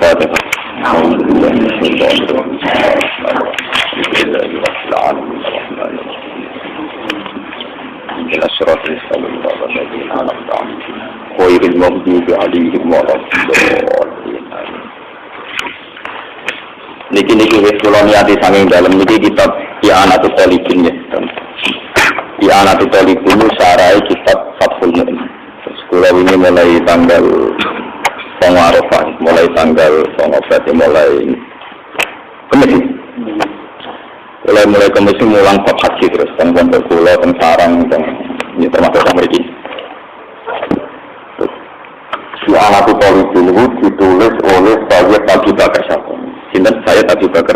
الفاتحة. أعوذ بالله من الشيطان الرجيم. بسم الله الرحمن الرحيم. إلى الصراط المستقيم الذين أنعمت عليهم غير المغضوب عليهم ولا الضالين. Niki wis kula niati saking dalem niki kitab I'anatul Talibin ya. I'anatul Talibin sarai kitab Fathul Mu'in. Kula ini mulai tanggal Arafah, mulai tanggal Arafah, mulai Kamis. Mulai Kamis mulang bab haji terus tentang kula tentang sarang tentang ini termasuk mriki. I'anatul Talibin itu ditulis oleh Sayyid Abu Bakar Syakir. Sinten Sayyid Abu Bakar.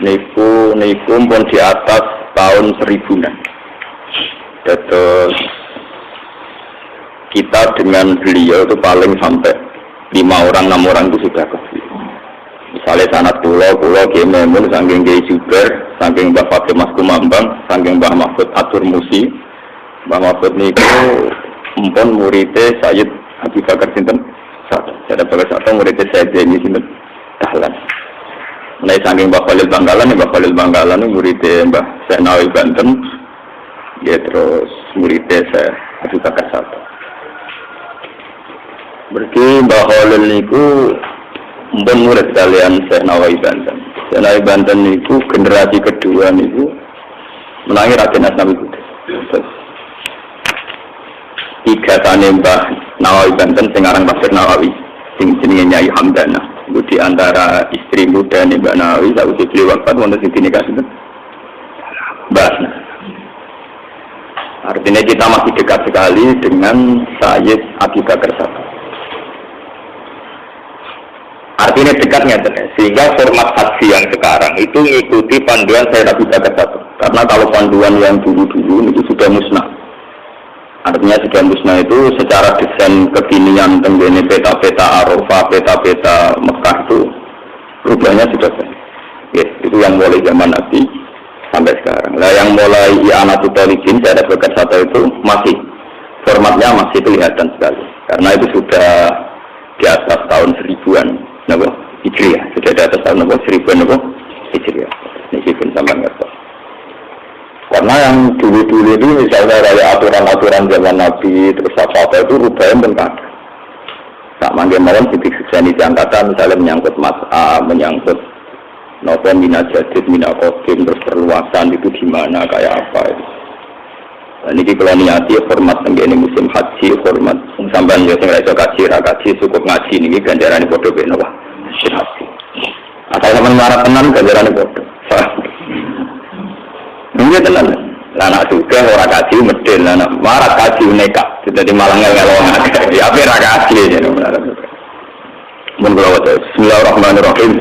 Niku pun di atas tahun 1000-an. Terus kita dengan beliau itu paling sampai 5 orang 6 orang itu sudah kecil. Misalnya sanad pulau Kiai Memun, saking Kiai Juber, saking Mbah Fatim Mas Kumambang, saking Mbah Mahfud Atur Musi. Mbah Mahfud niku empun muridé Sayyid Abu Bakar sinten? Sayyid Abu Bakar Syakir muridé Sayyid ini sinten? Dahlan. Mulai saking Mbah Khalil Bangkalan ini muridé Mbah Senawi Banten. Ya terus muridé Sayyid Abu Bakar Syakir. Berarti Mbah Khalil niku mbon murid kalian Syekh Nawawi Banten. Syekh Nawawi Banten niku generasi kedua niku menangi Raden Asnawi Kudus. Terus tiga tane Mbah Nawawi Banten sing aran Pasir Nawawi sing jenenge Nyai Hamdana. Iku di antara istri muda nih Mbak Nawawi sakwise beliau wafat wonten sing dinikah sinten? Mbah. Artinya kita masih dekat sekali dengan Sayyid Abu Bakar Syakir. Artinya dekatnya, sehingga format haji yang sekarang itu mengikuti panduan Sayyid Abu Bakar Syakir. Karena kalau panduan yang dulu-dulu itu sudah musnah. Artinya sudah musnah itu secara desain kekinian tenggene peta-peta Arafah, peta-peta Mekah itu perubahannya sudah banyak. Yes, itu yang mulai zaman Nabi sampai sekarang. Nah yang mulai I'anatul Talibin Sayyid Abu Bakar Syakir itu masih formatnya masih kelihatan sekali. Karena itu sudah di atas tahun 1000-an. Napa Hijriah, sudah di atas tahun 1000-an Hijriah. Ini pun sampai ngerti. Karena yang dulu-dulu itu misalnya kayak aturan-aturan zaman Nabi terus apa itu rubahnya pun ada. Tak manggil malam titik sekseni diangkatan misalnya menyangkut mas'a, menyangkut nopo mina jadid, mina kodim, terus perluasan itu gimana kayak apa itu. Dan ini kalau niati hormat tenggene musim haji, hormat sampai yang saya kaji cukup ngaji ini ganjaran di bodoh benawah haji. Asal teman marah tenan ganjaran di bodoh. Ini tenan. Anak juga orang kaji medel, anak marah kaji nekat. Jadi malah ngelongan. Ya apa ra kaji ya. Mun kula waca Bismillahirrahmanirrahim.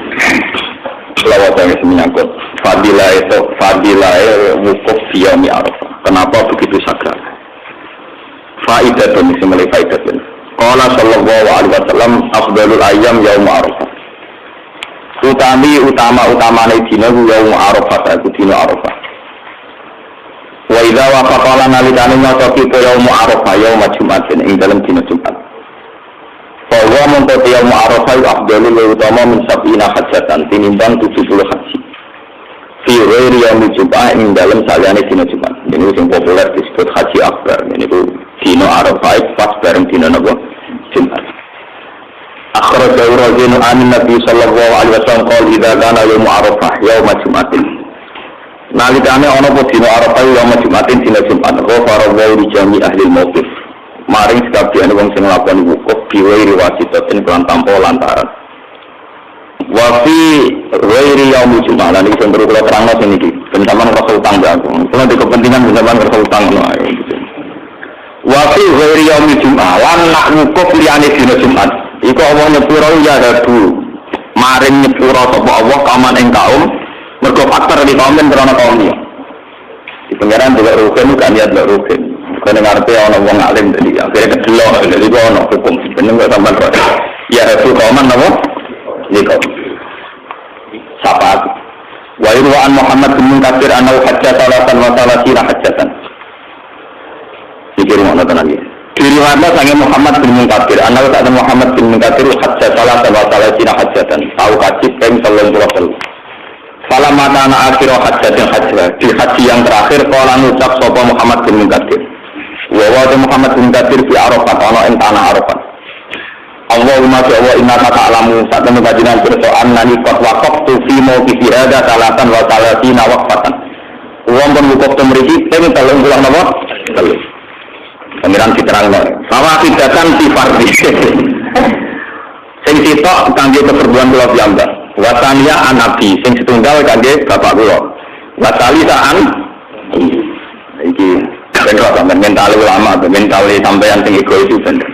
Kula waca menyangkut fadilah wukuf yaumi Arafah. Kenapa begitu sakral? Faidah demi semula faidah pun. Qala sallallahu alaihi wasallam afdalul ayyam yaum Arafah. Utamane dina yaum Arafah, dina Arafah. Wa idza waqala nalikane ngotoki yaum Arafah yaum Jumat ing dalem dina Jumat. Fa wa mongko yaum Arafah afdalul utama min sab'ina hajjatan tinimbang 70 haji. Fi ghairi yaum Jumat ing dalem saliyane dina Jumat. Ini yang populer disebut Haji Akbar. Ini itu dino Arafah pas bareng dino napa Jumat. Akhrajahu rajulun an Nabi sallallahu alaihi wasallam qala idza kana yaum Arafah yaum Jumatin. Nalikane ana apa dino Arafah yaum Jumatin dino Jumat, ghafara li jami ahli al-mauqif. Maring sakabehane wong sing nglakoni wukuf biwiri wasitatin kelan tanpa lantaran. Wa fi ghairi yaum Jumat lan iki sing perlu kula terangno sing iki. Ben sampean rasa utang ya. Kula di kepentingan ben sampean rasa utang ngono ae gitu. Wa fi ghairi yaum Jumat lan nak wukuf liyane dina Jumat. Iku Allah nyepuro ya dadu. Maring nyepuro sapa Allah kaman ing kaum mergo faktor di kaum ben krana kaum liya. Di pengiran delok rukun kan ya delok rukun. Kene ngarepe ana wong alim dadi akhire kedelok dadi ana hukum jeneng kok sampean kok. Ya dadu kauman napa? Niku. Sahabat. Wa irwa'an Muhammad bin Katsir anau hajjat salatan wa salasina hajjatan. Iki rumah nonton lagi. Diri riwayat sange Muhammad bin Munkadir, anak saat Muhammad bin Munkadir hajjah salah cina hajjatan, tahu haji peng 33. Salah mata anak akhir hajjatin hajjah, di haji yang terakhir kala ngucap sapa Muhammad bin Munkadir. Wa Muhammad bin Munkadir di Arafat, ana ing tanah Arafat. Allahumma ja'wa inna ta'lamu saat temen kajian bersoal nani qad waqaftu fi mawqifi hada salatan wa salatina waqfatan. Wong pun wukuf temriki ping 30 napa? 3. Pengiran diterangno. Sama tidatan si fardhi. Sing sitok kangge keperluan kula piyambak. Wasania anabi sing setunggal kangge bapak kula. Wasalisaan iki bener sampeyan mental ulama, mental sampeyan sing egois itu bener.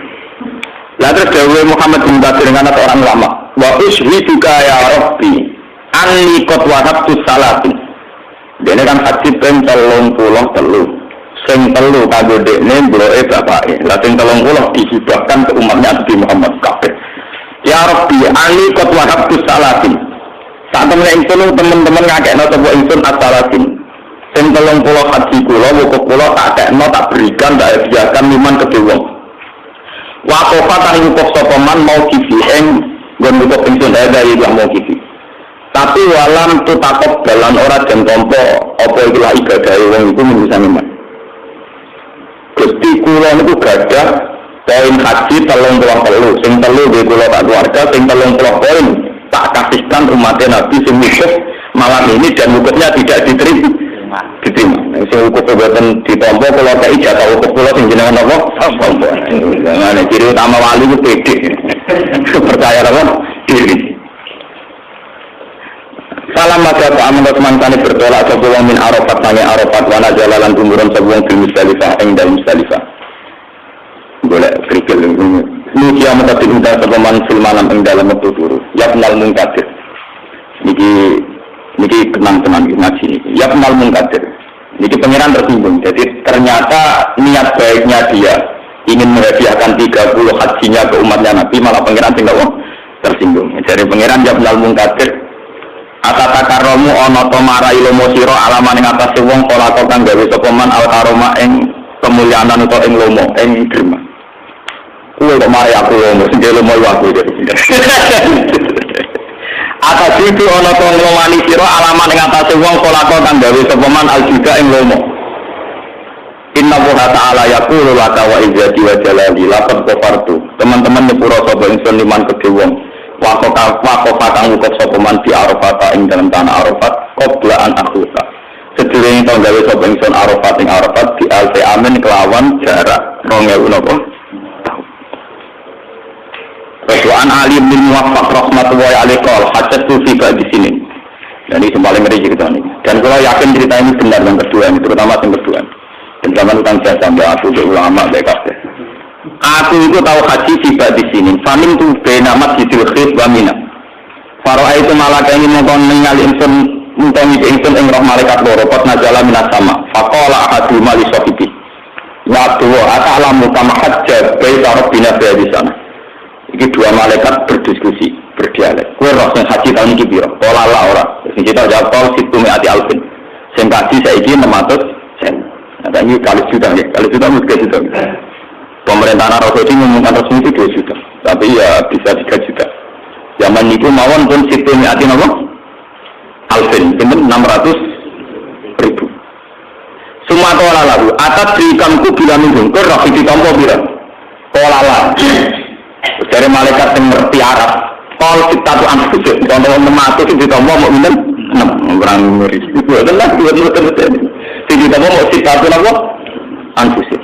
Lah terus dawuh Muhammad bin Bakir dengan orang ulama. Wa ushiduka ya Rabbi anni qad wahabtu salatin. Dene kan haji ping 33. Sing telu kanggo dekne mbloke bapake. Lah sing 30 dihibahkan ke umatnya Nabi Muhammad kabeh. Ya Rabbi, ali qad wahabtu salatin. Sak temene ingsun teman-teman ngakekno sapa ingsun as-salatin. Sing 30 haji kula, wukuf kula tak kekno tak berikan tak hadiahkan liman kedhe wong. Wa qafatan wukuf sapa man mau kifi ing nggon wukuf ingsun dari yang mau kifi. Tapi walam tu takok dalan ora den tampa apa iku la ibadahe wong iku minisane man. Gusti kula niku gadah poin haji 33, sing 3 nggih kula tak keluarga, sing 30 poin tak kasihkan umatnya Nabi sing wukuf malam ini dan wukufnya tidak diterima. Sing wukuf boten ditampa kula kei jatah wukuf kula sing jenengan napa? Tampa. Ngene ciri utama wali ku pede. Percaya apa? Diri. Salam maka amun teman-teman bertolak sapa wong min Arafat sange Arafat wa najalan tumuran sapa wong bil Musdalifah ing dalem Musdalifah. Golek krikil ini kiamat tapi udah sapa man fil malam ing dalem metu turu. Ya penal Munkadir. Niki tenang-tenang ngaji niki. Ya penal Munkadir. Niki pangeran tersinggung. Jadi ternyata niat baiknya dia ingin menghadiahkan 30 hajinya ke umatnya Nabi malah pangeran sing tersinggung. Jadi pangeran ya penal Munkadir. Atata karomu ana to marai lomo sira alaman ing atase wong kala kang gawe sapa man al karoma ing kemuliaan utawa ing lomo ing derma. Kuwi kok marai aku lomo sing lomo aku iki. Atas itu ana to nglomani sira alaman ing atase wong kala kang gawe sapa man al juga ing lomo. Inna Allaha ta'ala yaqulu laka wa izzati wa jalali laqad kafartu. Teman-teman nyepuro sapa ingsun liman kedhe wong. Wakofatan wukuf sopeman di Arafat ing dalam tanah Arafat qoblaan akhuka sedurunge to gawe sapa ingsun Arafat ing Arafat di alfi amin kelawan jarak 2000 napa tahun. Rasulullah Ali bin Muwaffaq rahmatullahi alaihi qol hajjatu fi di sini. Dan ini paling ngeri cerita ini. Dan kalau yakin cerita ini benar yang kedua ini, terutama yang kedua. Dan zaman utang jasa sampai aku ke ulama BKS. Aku itu tahu haji tiba di sini. Famin tu benamat di Khid wa Mina. Faro'a itu malaikat ini mengkon ningali insun mengkon insun ing roh malaikat loro pot najala minas sama. Faqala ahadu mali sahibi. Ya Abdullah, ata'lamu kama hajja baita rabbina fi sana. Iki dua malaikat berdiskusi, berdialek. Kowe roh sing haji tahun iki piro? Ora la ora. Sing kita jawab tol situ mi'ati alfin. Sing haji saiki 600 sen. Nah, ini kali juta ya. Kali juta mesti juta. Pemerintahan Arab Saudi mengumumkan resmi itu 2 juta, tapi ya bisa 3 juta. Zaman itu mawon pun situ mi'ati napa? Alfin, itu 600.000. Sumatola lalu, atas dikamku bila nunggu, ke roh ditompo bila. Kolala. Dari malaikat yang ngerti Arab. Kol kita tuh anfusuk, contoh 600 ditompo mau minum 6, kurang ngeri. Itu adalah 2 terus. Ditompo mau kita tuh napa? Anfusuk.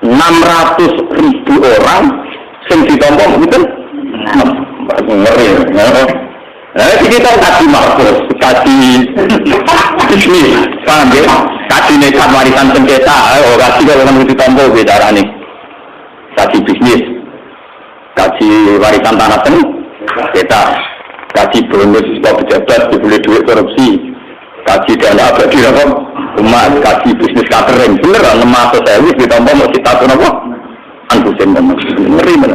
600.000 orang sing ditompo mungkin ngeri. Nah, kita kasih makhluk, kasih bisnis, paham ya? Kasih nekat warisan sengketa, kasih kalau kan ditompo bicara nih. Kasih bisnis, kasih warisan tanah sengketa, kasih bonus sebab pejabat, dibeli duit korupsi, kasih dana abadi apa? Umat kasih bisnis catering, bener lah 600.000 ditambah mau kita tuh apa? Antusen ngeri bener.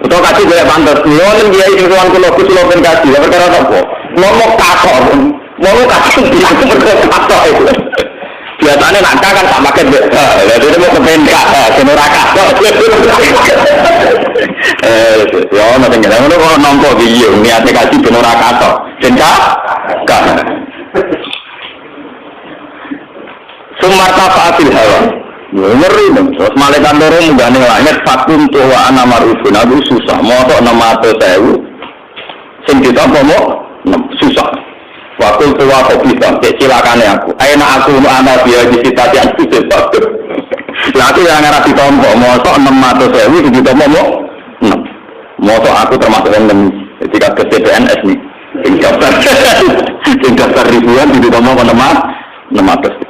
Untuk kasih banyak pantas, ngomong dia ini ruang kulokus lopen kasih, apa perkara apa? Ngomong takor, ngomong kasih dia itu berkata takor itu. Biasanya nak kan tak pakai jadi dia mau kepengen senuraka ya nanti nggak ada kalau nongkrong video niatnya kasih senuraka toh senuraka Sumarta faatil hawa ngeri dong terus malaikat dorong gane langit fakun tuwa ana marufun aku susah motok 600.000 sing ditampa mau susah waktu tua kopi sampai silakan aku enak aku anak dia di sitasi yang susah aku yang ngarap ditompo motok 600.000 ditompo mau motok aku termasuk yang ketika ke CPNS nih tingkat ribuan ditompo ke 600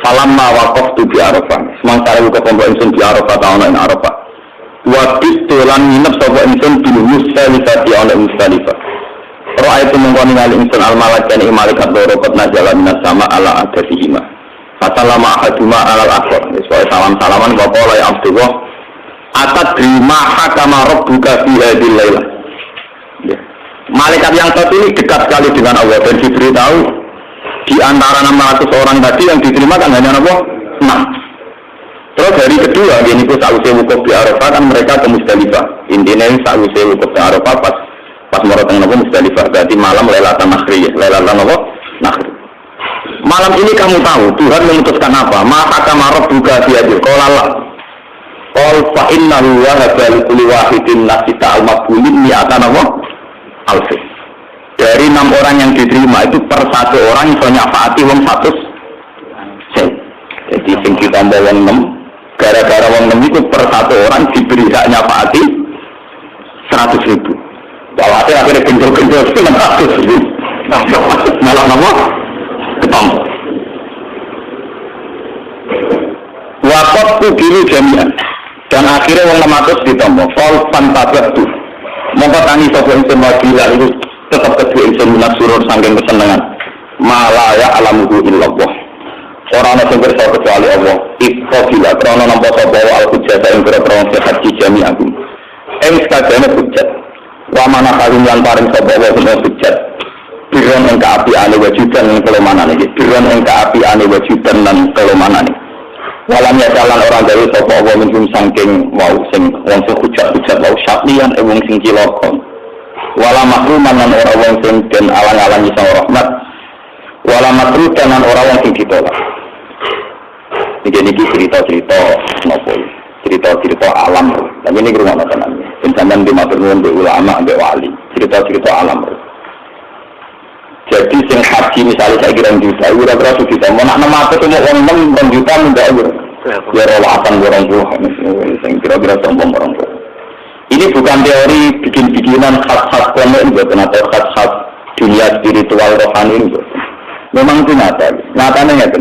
Salam mawakaf tu di Arafah. Semangsa buka pembawa insun di Arafah tahun lain Arafah. Waktu tulan minap sobat insun di Musdalifah di oleh Musdalifah. Roa itu mengkoni ngali insun al-malak dan imalikat dorokot najala minas sama ala adasihima. Fasalama ahaduma alal akhor. Soalnya salam-salaman bapak oleh Abdullah. Atat terima hakama rabbuka fi hadil laylah. Malaikat yang satu ini dekat sekali dengan Allah dan diberitahu di antara 600 orang tadi yang diterima kan hanya 6. Terus hari kedua ini pun sausai wukuf di Arafah kan mereka ke Musdalifah. Intinya sausai wukuf di Arafah pas merotong nopo Musdalifah. Berarti malam Lailatan Nakhri, Lailatan nopo Nakhri. Malam ini kamu tahu Tuhan memutuskan apa? Maka kamarok juga dia qala qul fa innahu wa hadal kulli wahidin nasita al-maqbulin mi'atan alfi. Dari 6 orang yang diterima itu per satu orang iso nyafaati wong 100. Jadi sing ditambah wong 6, gara-gara wong 6 itu per satu orang diberi hak nyafaati 100.000. Walhasil akhirnya genjol-genjol 600.000. Malah nama ketemu. Wakot kugini jami'an. Dan akhirnya wong 600 ditambah. Fal fantabatu. Mongko tani sapa insun wajilah itu tetap kedua insun minat surur sangking kesenangan malaya alamuhu illallah orang yang bersama kecuali Allah ikhafila karena nampak sabawa al-hujjah yang berperang sehat di jami agung sekadana hujjah wamana kalim yang paling sabawa dengan hujjah biron yang keapian wajudan dan kelemanan ini biron yang keapian wajudan dan kelemanan ini walamnya jalan orang dari sabawa minum sangking wau sing wong hujjah-hujjah wau syaklian wong sing cilokon wala makruman lan ora wong sing den alang-alangi sang rahmat wala makrutan lan ora wong sing ditolak. Iki cerita-cerita napa cerita-cerita alam. Tapi ini rumah tenan. Sampeyan di matur nuwun be ulama be wali. Cerita-cerita alam. Jadi sing haji misalnya saya kira juta, kira-kira sudah mau nak 600 wong 6 juta ndak ya rawasan orang tua sing kira-kira sombong orang tua. Ini bukan teori bikin-bikinan khas-khas konon atau khas-khas dunia spiritual rohani ini. Memang itu nyata. Nyatanya nyata.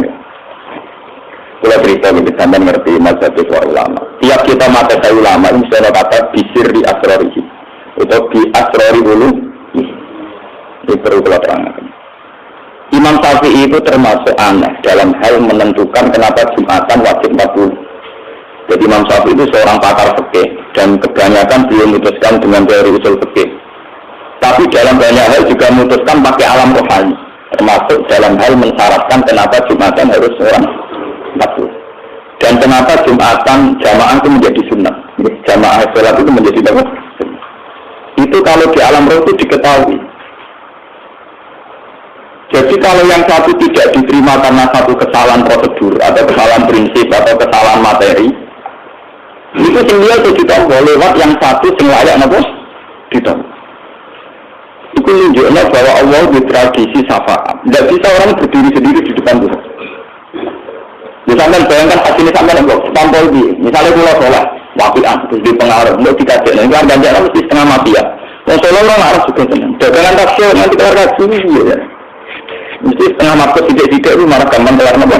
Kalau cerita kita sampai ngerti mazhab ulama. Tiap kita mata saya ulama ini saya kata bisir di asrorihi. Itu di asrori dulu. Ini perlu kita terangkan. Imam Syafi'i itu termasuk aneh dalam hal menentukan kenapa Jumatan wajib 40. Jadi Imam Syafi'i itu seorang pakar fikih dan kebanyakan beliau memutuskan dengan teori usul fikih. Tapi dalam banyak hal juga memutuskan pakai alam rohani, termasuk dalam hal mensyaratkan kenapa Jumatan harus orang 40. Dan kenapa Jumatan jamaah itu menjadi sunnah. Jamaah sholat itu menjadi apa? Itu kalau di alam roh itu diketahui. Jadi kalau yang satu tidak diterima karena satu kesalahan prosedur atau kesalahan prinsip atau kesalahan materi, itu sembilan ditambah lewat yang satu sing layak napa ditambah. Itu menunjukkan bahwa Allah di tradisi syafaat. Tidak bisa orang berdiri sendiri di depan Tuhan. Misalkan bayangkan hasilnya sampai nggak tampol di, misalnya pulau sholat, wafian terus di pengaruh, mau dikasih, nanti kan ganjaran mesti setengah mati ya. Mau sholat orang harus juga senang. Dagangan taksir nanti kelar kasih ya. Mesti setengah mati tidak itu marah gampang kelar napa.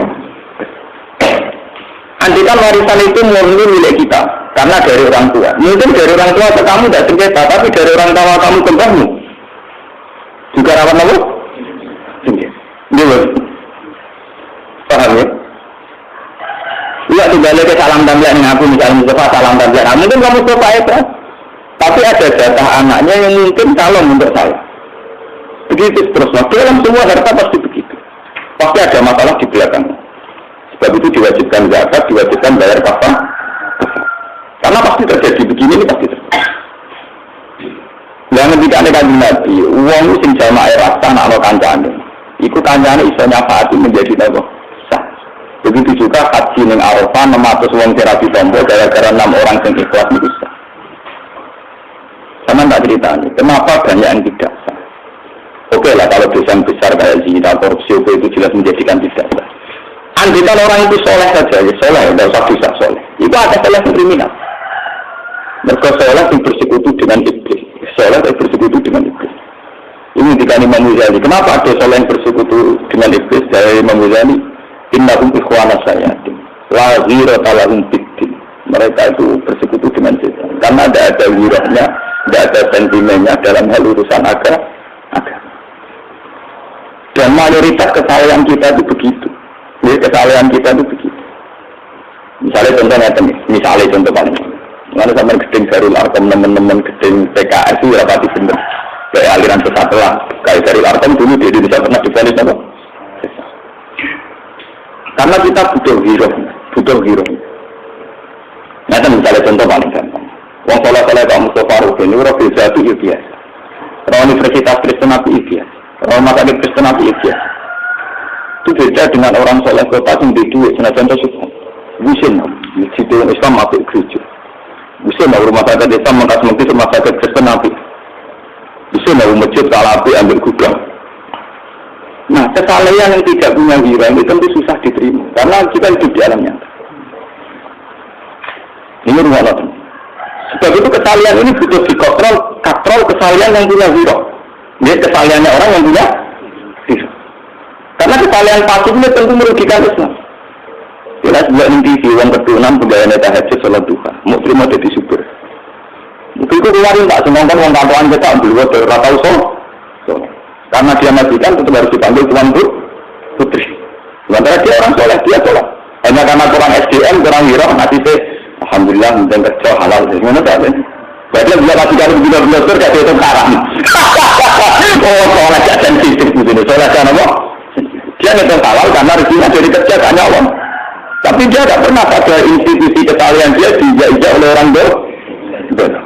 Andikan warisan itu murni milik kita karena dari orang tua. Mungkin dari orang tua ke kamu tidak sengketa, tapi dari orang tua kamu ke kamu juga rawan apa? Sengketa. Paham ya? Iya tinggalnya ke salam tambilan yang aku misalnya Mustafa salam tambilan. Mungkin kamu Mustafa itu, tapi ada jatah anaknya yang mungkin calon untuk saya. Begitu terus. Dalam semua harta pasti begitu. Pasti ada masalah di belakang. Sebab itu diwajibkan zakat, diwajibkan bayar kafar. Karena pasti terjadi begini, ini pasti terjadi. Dan ketika ada kanjeng Nabi, uang itu sing jamaah rasa nak kancane. Iku kancane iso nyafaati menjadi apa? Sah. Begitu juga haji ning Arafah 600 wong terapi tombol gara-gara 6 orang yang ikhlas itu sah. Sama tak ceritanya, kenapa banyak yang tidak sah? Oke lah kalau dosa besar kayak zina, korupsi itu jelas menjadikan tidak sah. Andaikan orang itu soleh saja, ya soleh, tidak usah dosa soleh. Itu ada soleh yang kriminal. Mereka soleh yang bersekutu dengan iblis. Soleh yang bersekutu dengan iblis. Ini dikani Imam Ghazali. Kenapa ada soleh yang bersekutu dengan iblis? Dari Imam Ghazali, innahum ikhwana sayatin, la ghirata lahum fiddin. Mereka itu bersekutu dengan setan. Karena tidak ada wirahnya, tidak ada sentimennya dalam hal urusan agama. Dan mayoritas kesalahan kita itu begitu. Kesalahan kita itu begitu. Misalnya contohnya nih, misalnya contoh paling. Mana sama gedeng Darul Arqam, teman-teman gedeng PKS itu rapati bener. Kayak aliran sesat lah. Kayak Darul Arqam dulu di Indonesia pernah divonis apa? Karena kita butuh hero. Nah, misalnya contoh paling gampang. Wong soleh-soleh Pak Mustafa Rufin itu Robi Zatu itu biasa. Orang Universitas Kristen Nabi itu biasa. Orang Rumah Sakit Kristen Nabi itu biasa. Itu beda dengan orang soleh kota yang di duit. Senajan tersebut. Busin, situ Islam masuk gereja. Busin, rumah sakit Islam mengkas-mengkis rumah sakit Kristen Nabi. Busin, masjid Salafi ambil gudang. Nah, kesalahan yang tidak punya hira ini tentu susah diterima. Karena kita hidup di alam nyata. Ini rumah Allah. Sebab itu kesalahan ini butuh katrol kesalahan yang punya hira. Ini kesalahannya orang yang punya hira. Karena kesalahan pasif ini tentu merugikan Islam. Jelas buat ini TV, uang keturunan pegawainya tahajud sholat duha. Mau terima jadi super. Mungkin itu kemarin tak semoga uang kantoran kita ambil buat rata usul. Karena dia majikan tetap harus dipanggil tuan putri. Sementara dia orang soleh, dia sholat. Hanya karena kurang SDM, kurang hira, nanti saya alhamdulillah dan kerja halal. Gimana tak? Berarti dia majikan begitu-begitu kayak itu karam. Oh, soleh gak sensitif begini. Soleh kan apa? Dia ngetok halal karena rezekinya dari kerja gak nyolong. Tapi dia tidak pernah pada institusi kesalahan dia diinjak oleh orang dosa.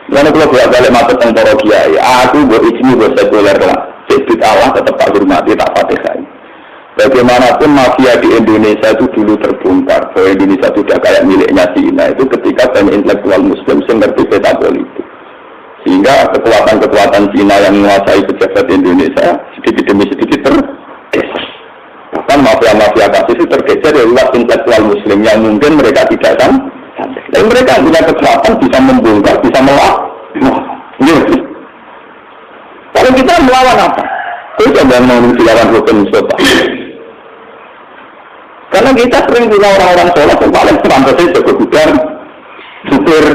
Lalu kalau balik mata tentang para kiai, aku buat izin buat sekuler lah. Sebut Allah tetap tak hormati, tak fatihah. Bagaimanapun mafia di Indonesia itu dulu terbongkar bahwa Indonesia sudah kayak miliknya Cina itu ketika banyak intelektual Muslim yang ngerti peta politik. Sehingga kekuatan-kekuatan Cina yang menguasai pejabat Indonesia sedikit demi sedikit tergeser. Bahkan mafia-mafia kasus itu tergeser dari luar intelektual Muslim yang mungkin mereka tidak kan. Dan mereka punya kekuatan bisa membongkar, bisa melawan. Kalau kita melawan apa? Kita coba melawan hukum Mustafa. Karena kita sering punya orang-orang sholat yang paling pantasnya jago gudang, supir.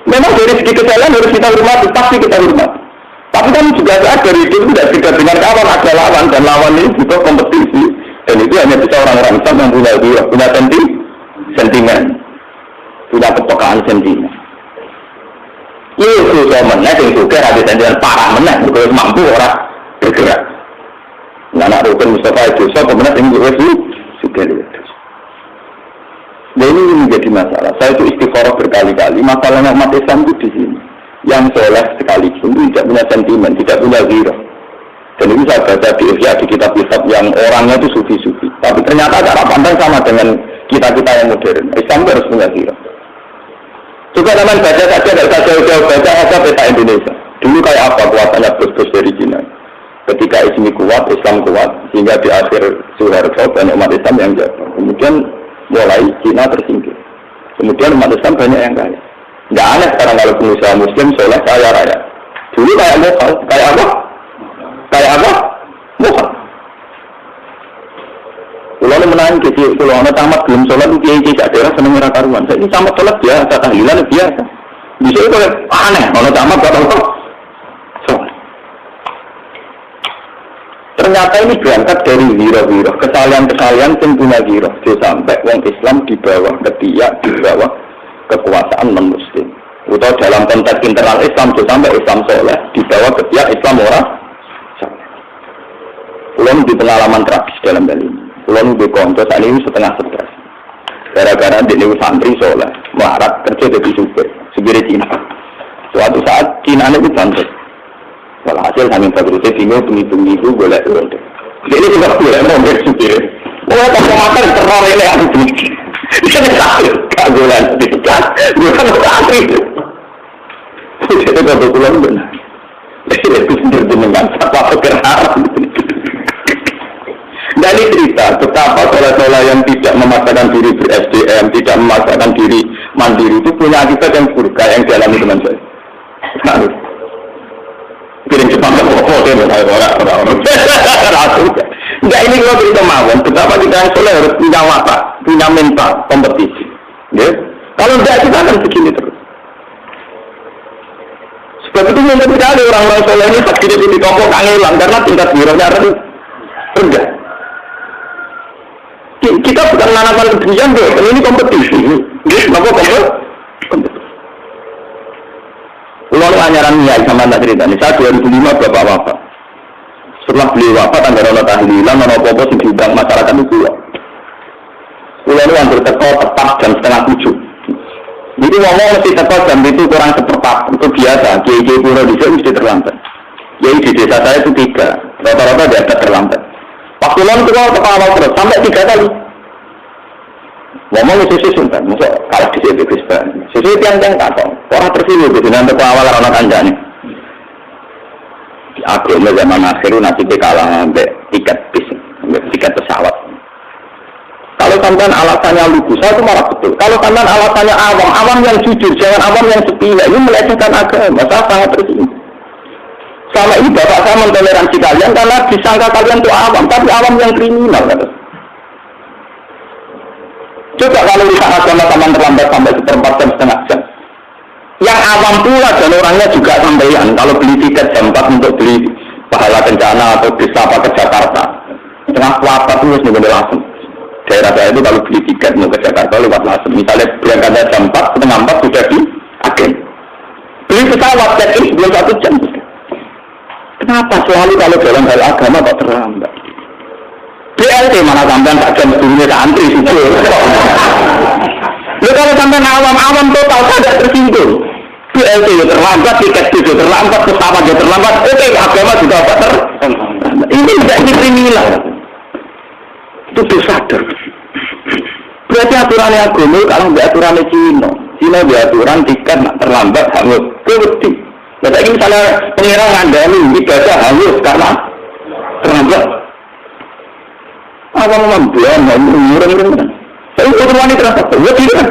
Memang dari segi kesalahan harus kita hormati, pasti kita hormati. Tapi kan juga sadar itu tidak dekat dengan kawan, ada lawan, dan lawan ini juga kompetisi. Dan itu hanya bisa orang-orang Islam yang punya sentimen, punya kepekaan sentimen. Itu susah menang, yang juga ada sentimen parah menang, kalau mampu orang bergerak. Anak rukun Mustafa itu, so kemudian ini juga sudah itu. Dan ini menjadi masalah. Saya itu istiqoroh berkali-kali. Masalahnya umat Islam itu di sini. Yang soleh sekalipun itu tidak punya sentimen, tidak punya ghirah. Dan itu saya baca di kitab-kitab yang orangnya itu sufi-sufi. Tapi ternyata cara pandang sama dengan kita-kita yang modern. Islam itu harus punya ghirah. Coba teman baca saja, tidak usah jauh-jauh baca saja peta Indonesia. Dulu kayak apa kuatannya bos-bos dari Cina. Ketika Islam kuat, sehingga di akhir Soeharto banyak umat Islam yang jatuh. Kemudian mulai Cina tersingkir. Kemudian umat Islam banyak yang kaya. Nggak aneh sekarang kalau pengusaha Muslim soleh kaya raya. Dulu kayak lokal, kayak apa? Lokal. Kalau menang kecil, kalau anak tamat belum sholat itu kiai daerah seneng merah karuan. Saya ini tamat sholat biasa, tahlilan biasa. Bisa itu aneh, kalau tamat gak tahu kok. Ternyata ini berangkat dari ghirah-ghirah, kesalahan-kesalahan yang punya ghirah. Sampai orang Islam di bawah ketiak, di bawah kekuasaan non-Muslim. Atau dalam konteks internal Islam, sampai Islam soleh, di bawah ketiak Islam orang soleh. Kulon di pengalaman tragis dalam hal ini. Kulon di konco saat ini setengah stres. Gara-gara di santri soleh, melarat kerja jadi supir Cina. Suatu saat Cina itu bangkit. Walhasil sambil terusnya bingung bengi-bengi itu boleh turun. Ini juga boleh mobil supir. Oh, kalau makan teror ini aku benci. Bisa sakit, kagulan, dikat, bukan santri. Jadi kalau kulon benar. Itu sendiri dengan apa haram. Dari cerita betapa sholat-sholat yang tidak memaksakan diri ber-SDM, tidak memaksakan diri mandiri itu punya akibat yang buruk yang dialami teman saya. Kirim cepat ke orang-orang. Enggak, ini kalau kita mawon, betapa kita yang soleh harus punya watak, punya mental kompetisi. Ya? Kalau enggak kita akan begini terus. Sebab itu mungkin sekali orang-orang soleh ini sakit di toko kangelan karena tingkat bironya rendah. Kita bukan menanamkan kebencian, ini kompetisi. Kenapa kompetisi? Lalu anyaran niat sama tak cerita ini. Saya 2005 bapak wafat. Setelah beliau wafat, anggaran tahlilan, apa-apa sing diundang masyarakat itu pulang. Pulang itu hampir teko tepat jam 6:30. Jadi ngomong mesti teko jam itu kurang seperempat. Itu biasa. Kiai-kiai pura di sini mesti terlambat. Kiai di desa saya itu 3. Rata-rata dia ada terlambat. Waktu lalu itu kalau awal terus sampai 3 kali. Ngomong sesuai suntan, maksud kalau di sini Kristen, sesuai tiang-tiang kantong. Orang tersinggung dengan teko awal anak anjani. Di agama zaman akhir nasibnya kalah sampai tiket bis, tiket pesawat. Kalau sampean alasannya lugu, saya itu marah betul. Kalau sampean alasannya awam yang jujur, jangan awam yang sepihak. Ini melecehkan agama, saya sangat tersinggung. Selama ini bapak saya mentoleransi kalian karena disangka kalian itu awam, tapi awam yang kriminal. Kata. Coba kalau di saat sama-sama terlambat sampai 1/4 jam, setengah jam. Yang awam pula dan orangnya juga sampaian. Kalau beli tiket jam 4 untuk beli pahala kencana atau desa apa ke Jakarta, setengah 4 terus nih langsung. Daerah saya itu kalau beli tiket mau ke Jakarta lewat langsung. Misalnya berangkatnya jam 4, setengah 4 sudah di agen. Beli pesawat check-in sebelum 1 jam. Kenapa selalu kalau dalam hal agama kok terlambat? BLT mana sampean tak jam sebelumnya antri itu. Lalu kalau sampean awam total tidak tersinggung. BLT itu terlambat, tiket itu terlambat, pesawat itu terlambat. Oke, agama juga terlambat. Ini tidak kriminal. Itu dosa. Berarti aturannya agama kalau tidak aturannya Cina dia aturan tiket terlambat hangus. Kebetulan. Nah, ini misalnya pengira ngandani ibadah hangus karena terlambat. Apa membuat murung-murung. Saya udah wani terasa, buat itu kan.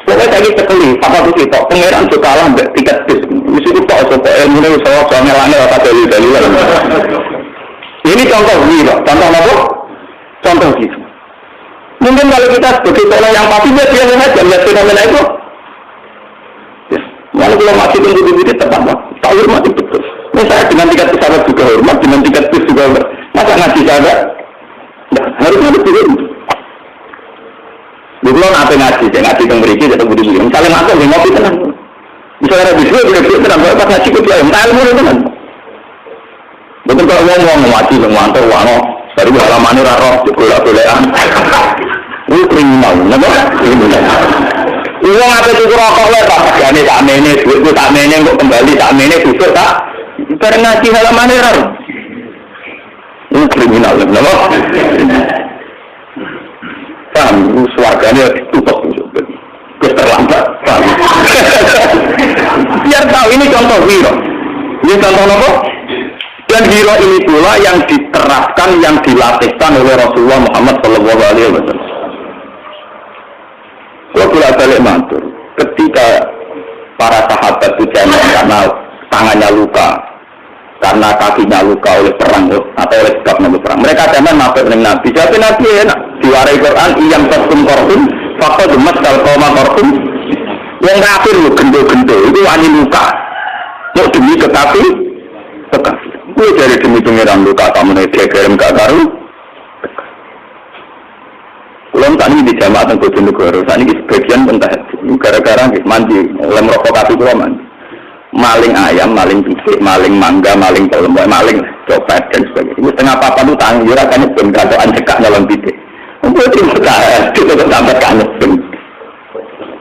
Pokoknya saya sekali, apa tuh kita pengiran juga kalah tiket bis. Mesti itu tak sampai ilmu ini soalnya langit apa dari. Ini contoh gitu, contoh apa? Contoh gitu. Mungkin kalau kita sebagai orang yang pasti dia saja melihat fenomena itu. Kalau kita masih tunggu-tunggu tepat, tak hormati betul. Misalnya dengan tiket pesawat juga hormat, dengan tiket bis juga hormat. Masa ngaji saja? Nah, harusnya betul. Dulu apa ngaji yang berisi atau berdiri. Misalnya masuk di ngopi tenang. Misalnya ada bisnis, dia tenang. Pas ngaji ke dia, entah ilmu itu tenang. Betul kalau ngomong ngaji, ngantor, wano, dari halaman ini raro, bola-bolaan. Ini kriminal, kenapa? Kriminal. Uang apa itu rokok lah, tak segani tak mene, duitku tak mene, kok kembali tak mene, duduk tak. Karena ngaji halaman ini raro. Ini kriminal, kenapa? Paham, suarganya tutup. Terus terlambat, paham. Biar tahu, ini contoh hero. Ini contoh apa? Dan hero ini pula yang diterapkan, yang dilatihkan oleh Rasulullah Muhammad SAW. Kalau bolak-balik matur, ketika para sahabat itu karena tangannya luka, karena kakinya luka oleh perang atau oleh sebab perang, mereka jangan mampir dengan Nabi. Jadi Nabi enak diwarai Quran, iyam korkum korkum, faktor demas kalau koma korkum, yang kafir lu gendo-gendo itu wani luka, mau demi kekafir, gue dari demi pengiran luka kamu nih dia kirim gak karu. Belum tadi di jamaah tentang Bojonegoro, saat ini sebagian pentah gara-gara mandi, lem rokok kaki pulau mandi. maling ayam, maling bibit, maling mangga, maling telur, maling copet dan sebagainya. Itu setengah apa itu tanggung jawab kan pun kantoran cekak nyolong bibit. Untuk itu tetap sampai kanut.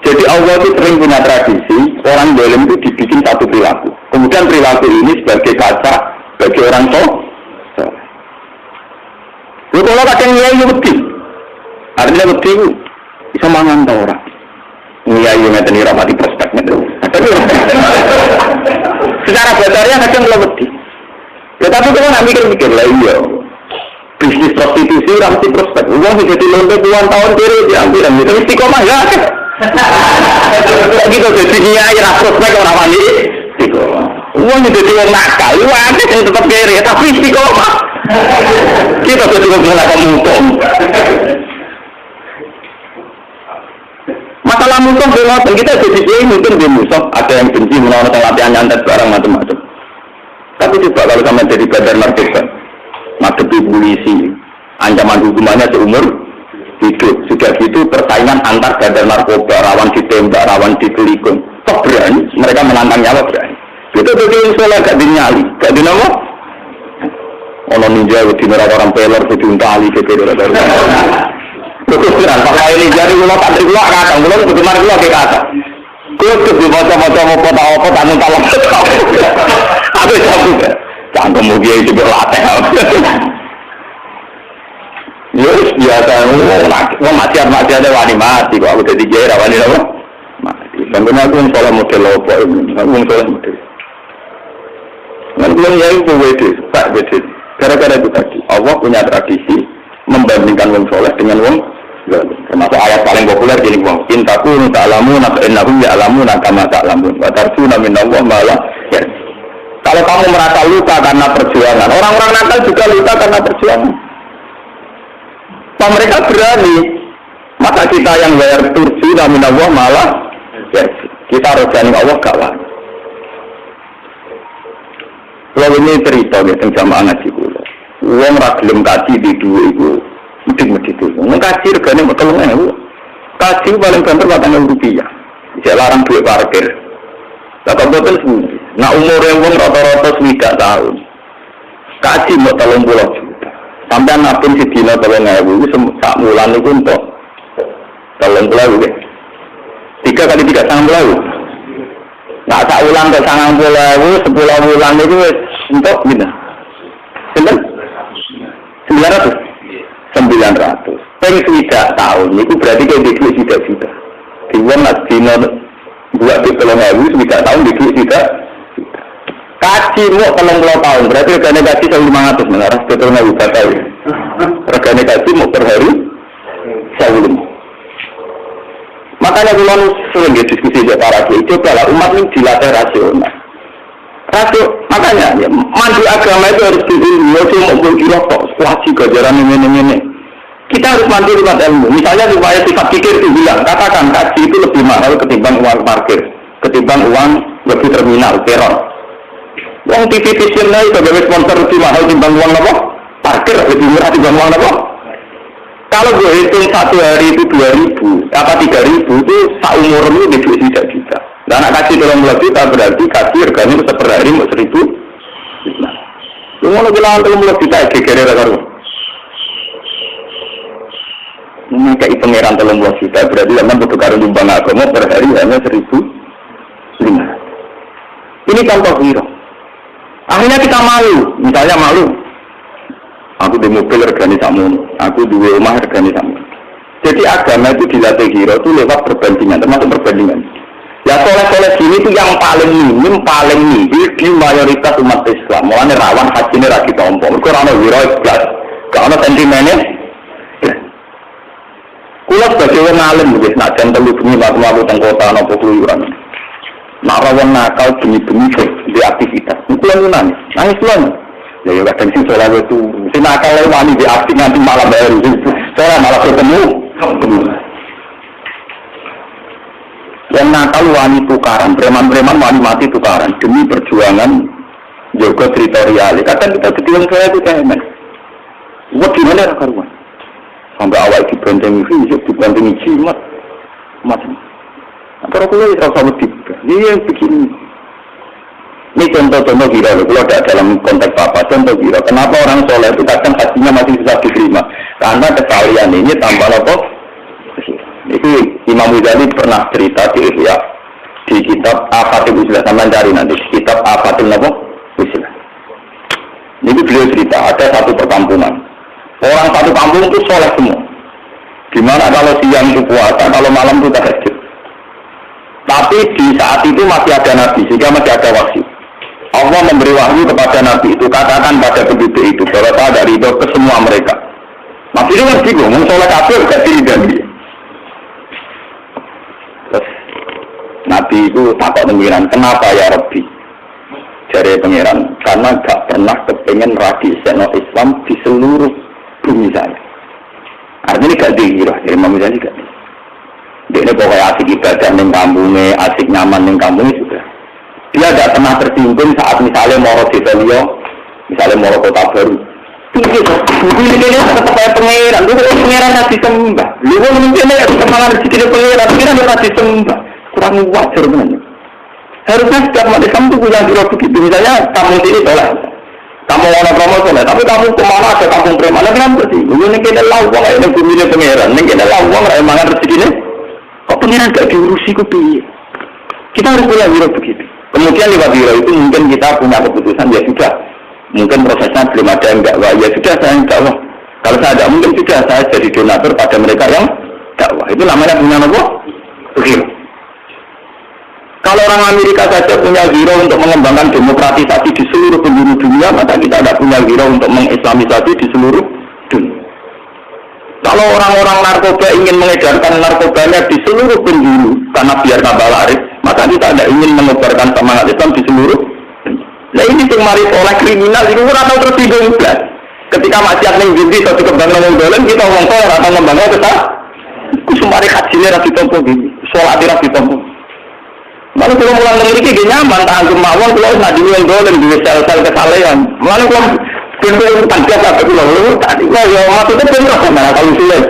Jadi Allah itu sering punya tradisi orang dolim itu dibikin satu perilaku. Kemudian perilaku ini sebagai kaca bagi orang tua. Lu kalau kadang nyai wedi, artinya wedi itu bisa mangan tau orang. Nyai ngeten iki rapati prospeknya. Secara dasarnya kadang kalau wedi. Ya tapi kalau nak mikir-mikir lah iya. Bisnis prostitusi ramsi prospek. Uang jadi lonte puluhan tahun kiri diambil dan itu istiqomah ya. Gitu jadi nyai ra prospek orang mandi. Istiqomah. Uang jadi orang nakal, uang yang tetap kiri tapi istiqomah. Kita sudah cukup melakukan mutung. Masalah mutung belum kita jadi mungkin di musuh ada yang benci menawarkan latihan nyantet barang macam-macam. Tapi coba kalau sama jadi badan narkoba, ngadepi polisi, ancaman hukumannya seumur hidup. Sudah gitu persaingan antar badan narkoba, rawan ditembak, rawan ditelikung. Kok berani? Mereka menantang nyawa berani. Itu jadi soalnya gak dinyali, gak dinamo. Ono ninja di neraka orang peler di untali kepede ada. Terus kan pakai ini jadi ulo kadri ulo kata, ulo bagaimana ulo kayak kata. Kau tuh baca-baca mau kota tamu talam. Aku tahu kan, cangkem mugia itu berlatih. Yes biasa, uang mati ada wani mati. Kau aku jadi jera wani apa? Mati. Dan benar aku soal model apa ini? Aku soal model. Nanti yang itu beda, tak beda. Gara-gara itu tadi, Allah punya tradisi membandingkan wong soleh dengan wong zalim. Termasuk ayat paling populer gini, wong intakun ta'lamun innahum ya'lamun kama ta'lamun wa tarjuna minallah malah ya. Kalau kamu merasa luka karena perjuangan, orang-orang nakal juga luka karena perjuangan. Mereka berani, maka kita yang bayar turjuna minallah malah ya. Kita harus berani Allah kawan. Kalau ini cerita tentang jamaah ngaji kula. Wong ra gelem kaji di dua iku medhit-medhit itu. Wong kaji regane 3.000. Kaji paling banter Rp4.000. Bisa larang duit parkir. Lah kok boten sembunyi. Nah umure wong rata-rata 60 tahun. Kaji mau 30 juta. Sampai napun sedina 3.000 sak wulan niku entuk 30.000 nggih. 3 kali 3 30.000. Nah, sak ulang ke 90.000, 10 bulan itu untuk gitu. Benar? 900. Peng 3 tahun, itu berarti kayak di duit juta. Di uang nak dino buat di 3.000, 3 tahun di duit juta. Kaji mau 30 tahun, berarti regane kaji 1.500 mengarah ke 3.000 tahun. Regane kaji mau per hari 1.500. Makanya kalau sering diskusi di para kiai, cobalah umat ini dilatih rasional. Makanya ya, mandi agama itu harus diilmu, cuma mau kira kok wajib gajaran ini. Kita harus mandi lewat ilmu. Misalnya supaya sifat pikir itu bilang, katakan kaji itu lebih mahal ketimbang uang parkir, ketimbang uang lebih terminal, peron. Uang TV visionnya sebagai sponsor lebih mahal ketimbang uang apa? Parkir lebih murah ketimbang uang apa? Kalau gue hitung 1 hari itu 2.000, apa 3.000 itu seumur ini di duit juta. Dan anak kasih 30 juta berarti kasih reganya itu per hari mau 1.000. Lu mau bilang 30 juta kira-kira karu. Mengkai pangeran 30 juta berarti zaman butuh karo nyumbang agama per hari hanya 1.500. Ini contoh hero. Akhirnya kita malu, misalnya malu. Aku di mobil regani sakmono, aku di rumah regani sakmono. Jadi agama itu dilatih hero itu lewat perbandingan, termasuk perbandingan. Ya soleh-soleh gini itu yang paling minim di mayoritas umat Islam. Mulanya rawan haji ini lagi tombol. Karena hero ikhlas, karena sentimennya. Kulo sebagai orang alim, guys, nak jantan lu bunyi lagu-lagu tengkota, nopo keluyuran. Nak rawan nakal bunyi-bunyi di aktivitas. Kulo nangis kulo. Ya kadang sih soalnya itu si nakal wani di aktif nanti malah baru soalnya malah ketemu yang nakal wani tukaran preman-preman wani mati tukaran demi perjuangan jaga teritorial. Kadang kita ketinggalan saya itu cemen buat gimana karuan sampai awal dibantengi fisik dibantengi jimat macam antara kuliah terasa lebih dia yang begini Ini contoh-contoh viral, kalau tidak dalam konteks apa, contoh viral. Kenapa orang soleh itu kadang hajinya masih susah diterima? Karena kesalian ini tambah apa? Itu Imam Ghazali pernah cerita di Ihya, di kitab Afatul Usilah, sama cari nanti kitab Afatul Usilah. Ini beliau cerita, ada satu perkampungan. Orang satu kampung itu soleh semua. Gimana kalau siang itu puasa, kalau malam itu tahajud. Tapi di saat itu masih ada Nabi, sehingga masih ada wahyu. Allah memberi wahyu kepada Nabi itu, katakan pada penduduk itu bahwa saya ada ridho ke semua mereka. Nabi itu ngerti kok, soleh kafir gak diridhoi. Terus Nabi itu takut pengiran, kenapa ya Rabbi? Dari pengiran, karena gak pernah kepengen radikal Islam di seluruh bumi saya. Artinya gak dihirah, Imam Ghazali gak. Dia ini pokoknya asik ibadah di kampungnya, asik nyaman di kampungnya sudah. Dia tidak pernah tersinggung saat misalnya moro desa liya, misalnya moro kota baru. Ini tetap kayak pengiran, lu pengiran tadi sembah. Lu mungkin ya semangat rezeki pengiran, pengiran tadi sembah. Kurang wajar benar. Harusnya setiap umat Islam itu punya biro begitu. Misalnya kamu ini soleh, kamu orang promo soleh, tapi kamu kemana ada kampung preman, nanti kan tersinggung. Ini kita lawang, ini bumi pengiran, ini kita lawang, emang rezeki ini. Kok pengiran gak diurusi ku piye? Kita harus punya biro begitu. Kemudian lewat biro itu mungkin kita punya keputusan, ya sudah. Mungkin prosesnya belum ada yang dakwah, ya sudah saya yang dakwah. Kalau saya tidak mungkin sudah saya jadi donatur pada mereka yang dakwah. Itu namanya punya apa? Biro. Kalau orang Amerika saja punya biro untuk mengembangkan demokratisasi di seluruh penjuru dunia, maka kita tidak punya biro untuk mengislamisasi di seluruh dunia. Kalau orang-orang narkoba ingin mengedarkan narkobanya di seluruh penjuru karena biar tambah laris, maka kita tidak ingin menyebarkan semangat Islam di seluruh. Nah ini yang mari oleh kriminal itu pun atau tersinggung juga. Ketika maksiat menjadi satu kebanggaan ngomong kita ngomong soleh atau ngomongnya kita, kusumari hajinya rasi tompo gitu, sholat rasi tompo. Lalu kalau mulai memiliki dia nyaman, tahan kemauan kalau nadi yang golem di sel-sel kesalehan. Lalu kalau bentuk tangga apa itu tadi ya maksudnya bentuk mana kalau sulit.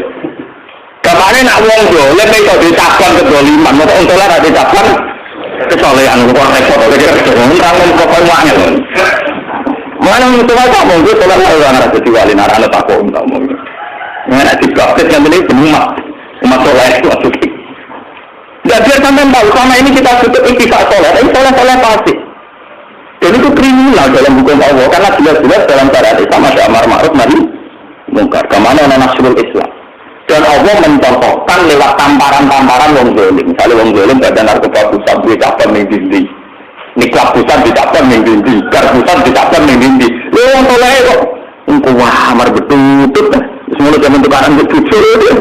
Kemarin nak uang golem itu dicapkan kedoliman, mau untuk lah dicapkan kesalehan, bukan repot. Orang orang pokoknya angin. Mana itu apa mungkin kalau orang ada diwali narana takut tak mungkin. Mana dipraktek yang ini semua soleh maksudnya. Tidak biar sampai tahu, sama ini kita tutup ikhtifak soleh, tapi soleh pasti. Dan itu kriminal dalam hukum Allah, karena jelas-jelas dalam syariat Islam ada amar ma'ruf nahi mungkar. Kemana nasrul Islam? Dan Allah mencontohkan lewat tamparan-tamparan wong zalim. Misalnya wong zalim badan narkoba pusat dicapkan mengdindi, nikah pusat dicapkan mengdindi, gar pusat dicapkan mengdindi. Wong soleh kok, wah amar betul-betul. Semua zaman tukaran jujur dia.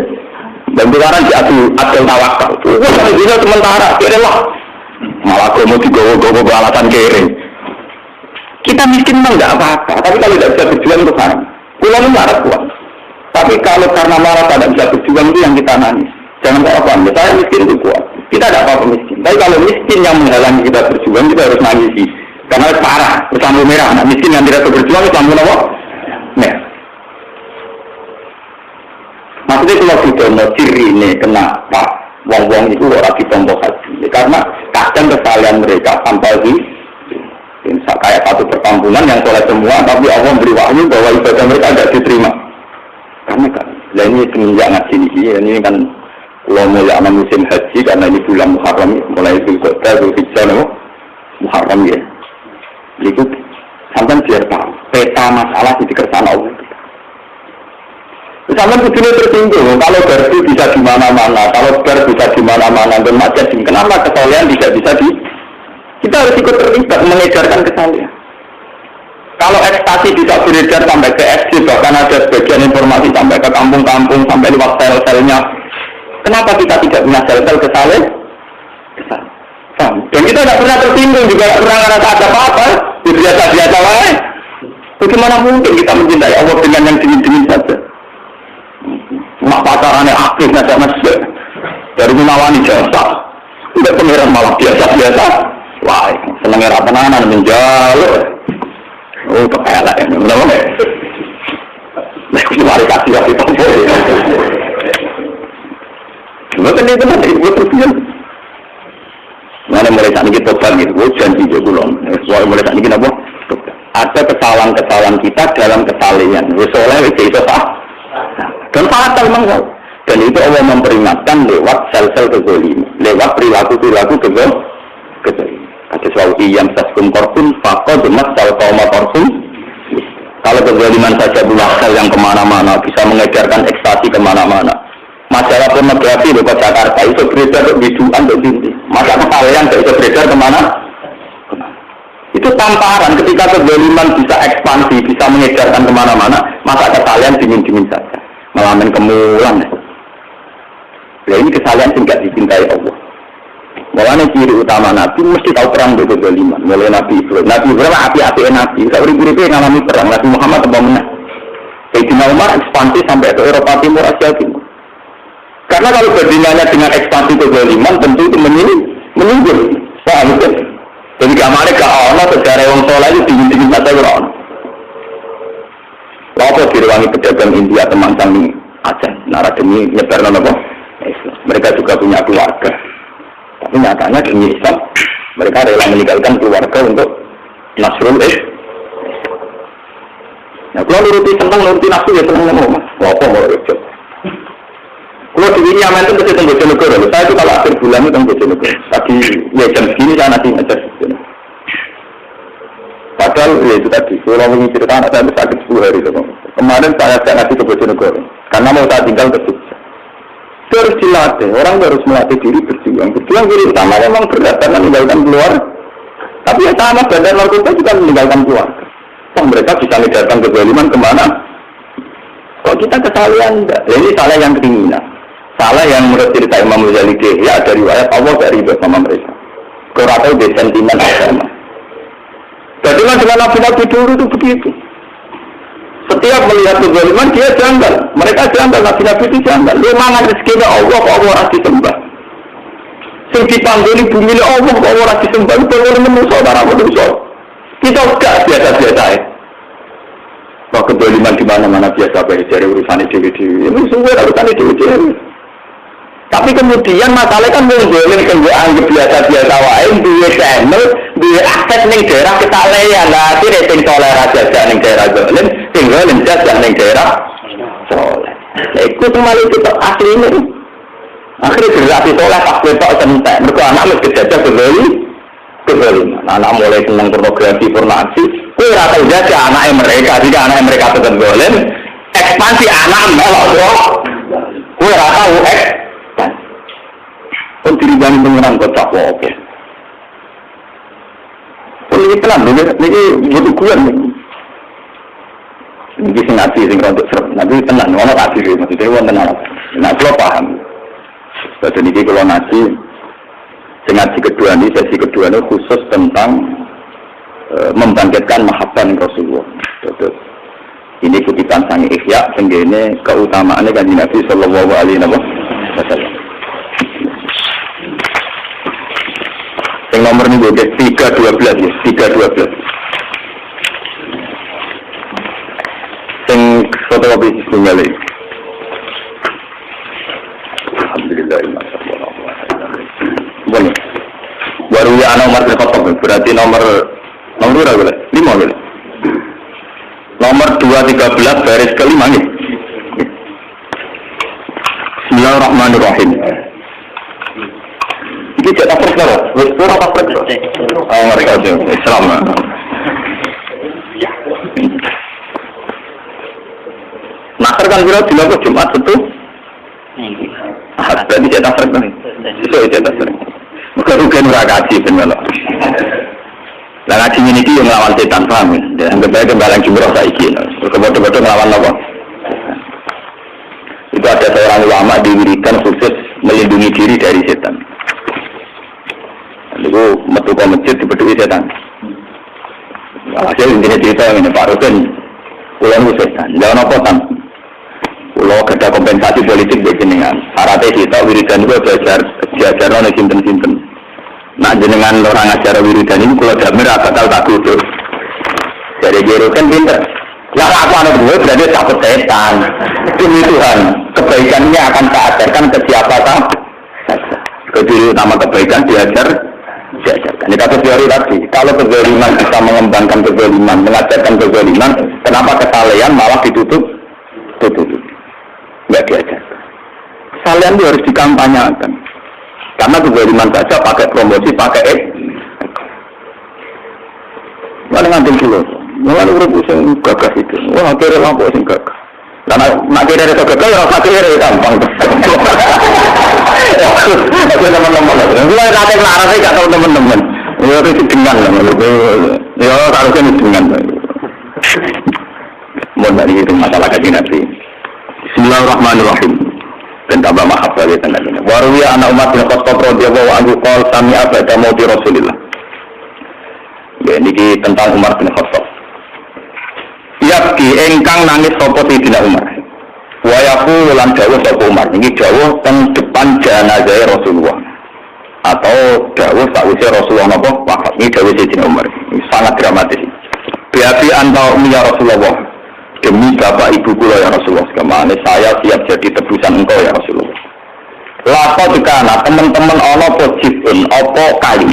Dan sekarang diadil tawakal. Wah, bisa sementara, kira lah. Malah kamu digowo-gowo alasan kering. Kita miskin memang tidak apa-apa, tapi kalau tidak bisa berjuang itu kan. Pulang marah kuat. Tapi kalau karena marah tidak bisa berjuang itu yang kita nangis. Jangan apa-apa, saya miskin itu kuat. Kita tidak apa-apa miskin. Tapi kalau miskin yang menghalangi kita berjuang, kita harus nangisi. Karena parah, bersama merah. Nah, miskin yang tidak berjuang, bersama apa? Merah. Maksudnya kalau kita mau ciri ini kenapa wong-wong itu orang ditompo haji, karena kadang kesalahan mereka sampai di kayak satu perkampungan yang soleh semua, tapi Allah beri wahyu bahwa ibadah mereka tidak diterima. Karena kan, dan ini semenjak ngaji ini kan kalau mulai musim haji karena ini bulan Muharram, mulai Zulhijjah Muharram ya. Itu sampai biar tahu peta masalah di kersane Allah. Sama begini tersinggung, kalau gardu bisa di mana-mana, kalau bar bisa di mana-mana, dan macam kenapa kesalahan tidak bisa kita harus ikut terlibat mengedarkan kesalahan. Kalau ekstasi bisa beredar sampai ke SD, bahkan ada sebagian informasi sampai ke kampung-kampung, sampai lewat sel-selnya. Kenapa kita tidak punya sel-sel kesalahan? Dan kita tidak pernah tersinggung, juga tidak pernah merasa ada apa-apa, biasa-biasa lain. Bagaimana mungkin kita mencintai Allah dengan yang dingin-dingin saja? Mak pacarannya aktif ngajak masjid dari menawani jasa udah pengiran malah biasa-biasa wah senengnya rapenanan menjalur oh kepelak ya kenapa gak? Nah aku cuma kasih rapi tompo cuma kan itu nanti gue terpilih mana mulai saat ini tobat gitu gue janji aja gue loh soalnya mulai ini apa? Ada kesalahan-kesalahan kita dalam kesalehan. Soleh itu sah. Dan fatal memang. Dan itu Allah memperingatkan lewat sel-sel kezaliman, lewat perilaku-perilaku kezaliman. Ada suatu yang saskum korpun, fakor demas sel kaum korpun. Kalau kezaliman saja sel yang kemana-mana, bisa mengedarkan ekstasi kemana-mana. Masalah pornografi di Jakarta itu beredar biduan ke sini. Masa kesalahan tidak bisa beredar kemana? Itu tamparan ketika kezaliman bisa ekspansi, bisa mengedarkan kemana-mana, masa kesalahan dingin-dingin saja. Melamin kemulan. Ya ini kesalahan yang tidak dicintai Allah. Makanya ciri utama Nabi mesti tahu perang dengan kezaliman. Mulai Nabi Ibrahim. Nabi Ibrahim api-api Nabi. Saya urip-uripnya ngalami perang. Nabi Muhammad tambah menang. Sayyidina Umar ekspansi sampai ke Eropa Timur, Asia Timur. Karena kalau bandingannya dengan ekspansi kezaliman tentu itu menyinggung. Paham itu? Jadi kamarnya gak ono sejarah wong soleh itu dingin-dingin saja gak ono. Lalu direwangi pedagang India teman kami Aceh. Nara demi nyebar apa? Islam. Mereka juga punya keluarga. Tapi nyatanya demi Islam, mereka rela meninggalkan keluarga untuk Nasrul Islam. Nah, kalau nuruti nafsu ya senang ngomong, mas. Apa mau reject? Kalau di sini aman itu mesti tunggu Bojonegoro. Saya itu kalau akhir bulan itu tunggu Bojonegoro. Tadi ya jam segini saya nanti ngajar. Padahal ya itu tadi, kalau mau cerita anak saya sakit 10 hari itu. Kemarin saya nanti ke Bojonegoro, karena mau saya tinggal ke Jogja. Itu harus dilatih, orang harus melatih diri berjuang. Berjuang diri utama memang berat karena meninggalkan keluar. Tapi yang sama badan narkoba juga meninggalkan keluar. Oh, mereka bisa meninggalkan kezaliman kemana? Kok kita kesalahan enggak? Ya, ini salah yang kriminal. Salah yang menurut cerita Imam Ghazali ya dari riwayat Allah dari bersama mereka. Kurang tahu di sentimen agama. Jadi dengan nabi-nabi dulu itu begitu. Setiap melihat kezaliman dia janggal. Mereka janggal, nabi-nabi itu janggal. Dia mangan rezekinya Allah, kok Allah harus disembah. Yang dipangguli bumi Allah, kok Allah harus disembah. Itu orang manusia, orang manusia. Kita enggak biasa-biasa ya. Kok kezaliman di mana-mana biasa baik dari urusan dewi-dewi. Ini semua urusan dewi-dewi. Tapi kemudian masalahnya kan muncul yang anggap biasa-biasa wae, dua channel, dua akses ning daerah ketalean. Lah iki rating toleransi jajak ning daerah dolen, tinggal ning jajak ning daerah soleh. Lah iku kembali kita asline. Akhirnya generasi soleh tak ketok entek. Mergo anak wis kejajah kebeli. Anak mulai seneng pornografi, pornografi. Kuwi ora tau jajak anake mereka, jika anake mereka tetep dolen, ekspansi anak melok kok. Kuwi ora tau pun diri bani pengenan kocak oke. Pun ini pelan, ini butuh kuat nih. Ini sing ngaji, sing rontok serap. Nanti tenang, orang ngaji, maksudnya orang tenang. Nah, kalau paham. Jadi ini kalau ngaji, sing ngaji kedua ini, sesi kedua ini khusus tentang membangkitkan mahabbah Rasulullah. Ini kutipan sang Ihya, sehingga ini keutamaannya kanjeng Nabi Sallallahu Alaihi Wasallam. Yang nomor ini boleh 312 ya, 312. Yang fotokopi sistemnya lagi. Alhamdulillah. Boleh. Baru ya nomor terkotok, berarti nomor berapa? 5 boleh. Nomor 213 baris kelima nih. Bismillahirrahmanirrahim. Ini cetak perkara, berapa apa perkara? Oh, mereka itu Islam. Nakar kan kira dilakukan Jumat itu. Berarti cetak perkara. Itu cetak perkara. Bukan rugen rakaji benar. Lah ngaji ini yang melawan setan paham. Dan kembali kembalan jumroh saiki. Betul-betul melawan apa? Itu ada seorang ulama diberikan khusus melindungi diri dari setan. Lalu metu ke masjid dibedui setan. Hasil intinya cerita yang ini Pak Ruben, pulau setan. Jangan apa tan? Pulau ada kompensasi politik dengan syaratnya kita wiridan itu belajar oleh simpen. Nah jenengan orang ajar wiridan ini kalau damir bakal tak duduk. Jadi Ruben pinter. Ya aku anak gue berarti takut setan. Demi Tuhan, kebaikannya akan saya ajarkan ke siapa saja. Kediri utama kebaikan diajar diajarkan. Ini kata teori tadi, kalau kezaliman bisa mengembangkan kezaliman, mengajarkan kezaliman, kenapa kesalehan malah ditutup? Nggak diajarkan. Kesalehan itu harus dikampanyakan. Karena kezaliman saja pakai promosi, pakai mana ngantin dulu? Mana urut sing gagas itu? Wah, akhirnya lampu sing gagas. Karena nak kira itu gagal, rasa kira gampang. Aku teman-teman, mulai nanti nara saya nggak tahu teman-teman. Ya itu dengan lah, ya harusnya dengan. Mohon dari itu masalah kaji nanti. Bismillahirrahmanirrahim. Dan tambah maaf dari tengah ini. Waruya anak umat bin Khattab radhiyallahu anhu qala sami'a ba'da mauti Rasulillah. Ya ini tentang Umar bin Khattab. Yabki engkang nangis sapa Sayyidina Umar. Wa yaqulu lan dawuh sapa Umar. Iki dawuh teng depan jenazah Rasulullah. Atau dawuh sakwise Rasulullah napa wafat. Iki dawuh Sayyidina Umar. Ini sangat dramatis. Biabi anta ya Rasulullah. Demi bapak ibu kula ya Rasulullah. Kemana saya siap jadi tebusan engkau ya Rasulullah. Lapa dikana teman-teman ana pojibun apa kayu.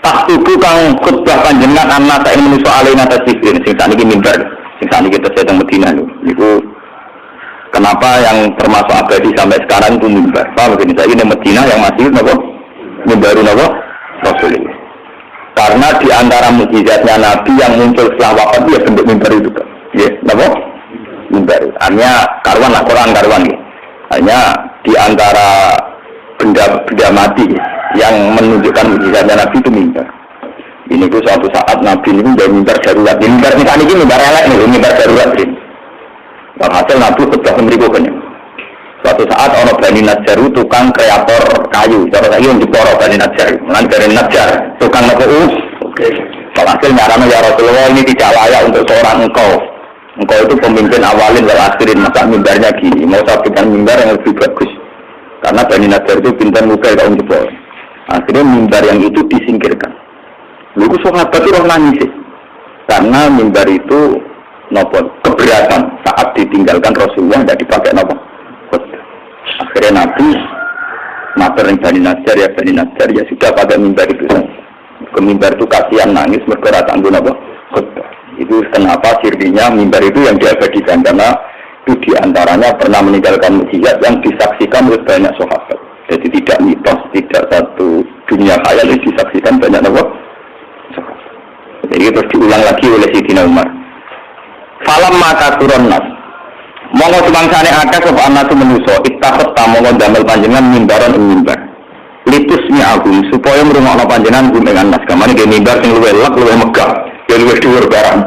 Tak tubuh kang khutbah panjenengan anak tak ingin menusuk alih atas sifir sing sakniki mimbar sing sakniki kita sedang Madinah niku kenapa yang termasuk abadi sampai sekarang itu mimbar paham begini saya ini Madinah yang masih napa mimbaru napa Rasulullah karena di antara mukjizatnya Nabi yang muncul setelah wafat dia bentuk mimbar itu kan ya napa mimbar artinya karuan lah Quran karuan ya hanya di antara benda mati yang menunjukkan mukjizatnya Nabi itu mimbar. Ini tuh suatu saat Nabi ini menjadi mimbar darurat. Mimbar misalnya ini mimbar elek nih, mimbar darurat ini. Walhasil Nabi khutbah berikutnya. Suatu saat orang Bani Najjar tukang kreator kayu. Cara saya yang diporo Bani Najjar. Mulai dari Najjar tukang apa Oke. Walhasil nyarana ya Rasulullah ini tidak layak untuk seorang engkau. Engkau itu pemimpin awalin dan akhirin masa mimbarnya gini. Mau sampaikan mimbar yang lebih bagus. Karena Bani Najjar itu pintar muka kaum jebol. Akhirnya mimbar yang itu disingkirkan. Lalu sahabat itu orang nangis. Karena mimbar itu nopo keberatan saat ditinggalkan Rasulullah tidak dipakai nopo. Akhirnya Nabi mater Bani Najjar ya sudah pakai mimbar itu. Ke mimbar itu kasihan nangis mereka tanggung nopo. Itu kenapa sirrinya mimbar itu yang diabadikan karena itu diantaranya pernah meninggalkan mukjizat yang disaksikan oleh banyak sahabat. Jadi tidak mitos, tidak satu dunia khayal yang disaksikan banyak sahabat. Jadi terus diulang lagi oleh Sayyidina Umar. Falam maka turun nas. Monggo semangsane akeh sapa anak menusa, ittaqat monggo damel panjenengan mimbaran ing mimbar. Litusmi agum supaya ngrungokno panjenengan gum ing anas. Kamane ge mimbar sing luwih lek luwih megah, ya luwih dhuwur barang.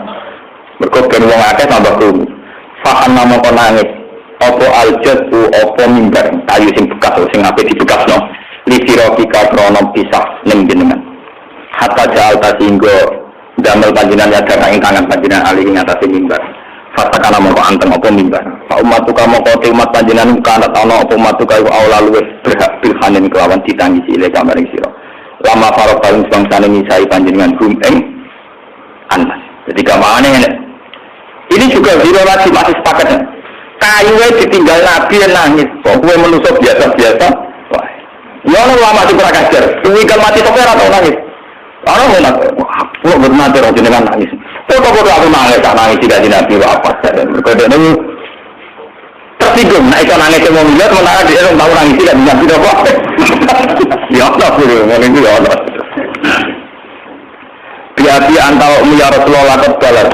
Mergo ben wong akeh tambah krungu. Fa ana mongko nangis. Apa aljatu apa mimbar kayu sing bekas sing ape dibekasno li sirofika krono pisah ning jenengan hatta jal tasinggo damel panjenengan nyadar ing tangan panjenengan alih ing atase mimbar fatakana mongko anteng apa mimbar fa ummatu ka mongko umat panjenengan kanat ana apa ummatu ka aula luwes berhak bilhanin kelawan ditangisi ile kamaring sira lama para paling bangsane ngisai panjenengan gum ing anas jadi gamane ini juga lagi masih sepakat ya? Kayu ditinggal Nabi yang nangis. Kok gue manusia biasa-biasa? Wah, ya orang lama di Prakajar. Tinggal mati kok atau nangis? Orang mau nangis. Wah, bermati orang jenengan nangis. Kok aku nangis tidak di Nabi apa? Berkata ini tersinggung. Nah itu nangis yang mau melihat mana dia orang tahu nangis tidak di Nabi apa? Ya Allah, ngomong itu ya Allah. Biar antara ya Rasulullah terbalas.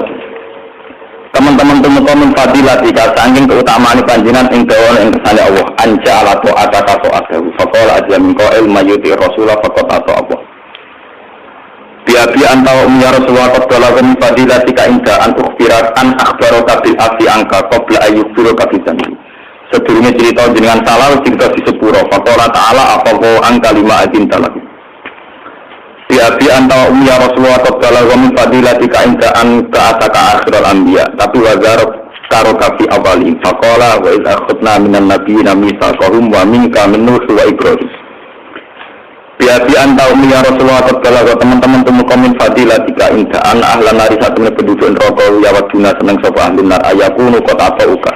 Teman-teman teman fadilat jika saking keutamaan panjenengan ing dawa ing kersane Allah anja ala ta'ata ta'atahu faqala ajlam qa'il mayyuti rasulullah faqat Allah biabi antau ya rasulullah qala min fadilat jika inda an ukhbirat an akhbaraka bil afi angka qabla ayyukhbiru kabisan sebelumnya cerita jenengan salah cerita di sepuro faqala ta'ala apa angka 5 adin talak biabi antau ya Rasulullah qala wa min fadilatika inda an ta'ataka akhirul anbiya tapi wazar karo kafi awalin faqala wa idza akhadna minan nabiyina mitsaqahum wa minka min nuh wa ibrahim biabi antau ya Rasulullah qala wa teman-teman temu min fadilatika inda an ahlan nari satu penduduk neraka ya waduna seneng sapa ahli nar ayakunu qad atauka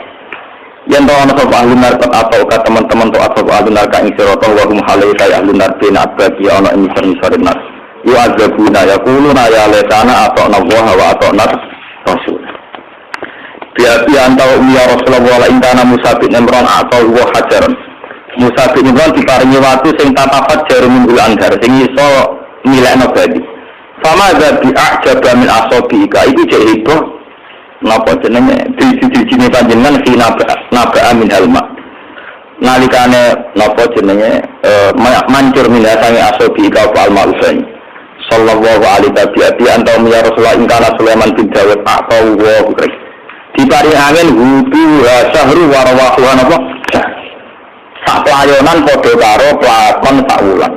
Yang tahu anak sapa ahli neraka atau ka teman-teman to asal ahli neraka ing sirata wa hum halai kaya ahli neraka bina abadi ana ing sari nar. Yu azabuna yaquluna ya laitana ata'na wa ata'na rasul. Biar antau ya Rasulullah la intana Musa bin Imran atau wa hajaran. Musa bin Imran diparingi watu sing tatafat jarum bil anhar sing iso milekno badi. Sama zabi a'jaba min asabiika iku jek heboh napa jenenge dijine panjenengan naba min halma. Nalikane napa jenenge mancur min sange asabiika apa al-ma'usai. Sallallahu alaihi wa sallam ya Rasulullah ingkana Sulaiman bin Dawud atau wa bukri. Dipari angin hudu sahru warwahuan apa? Sak pelayonan podo karo pelakon sak wulan.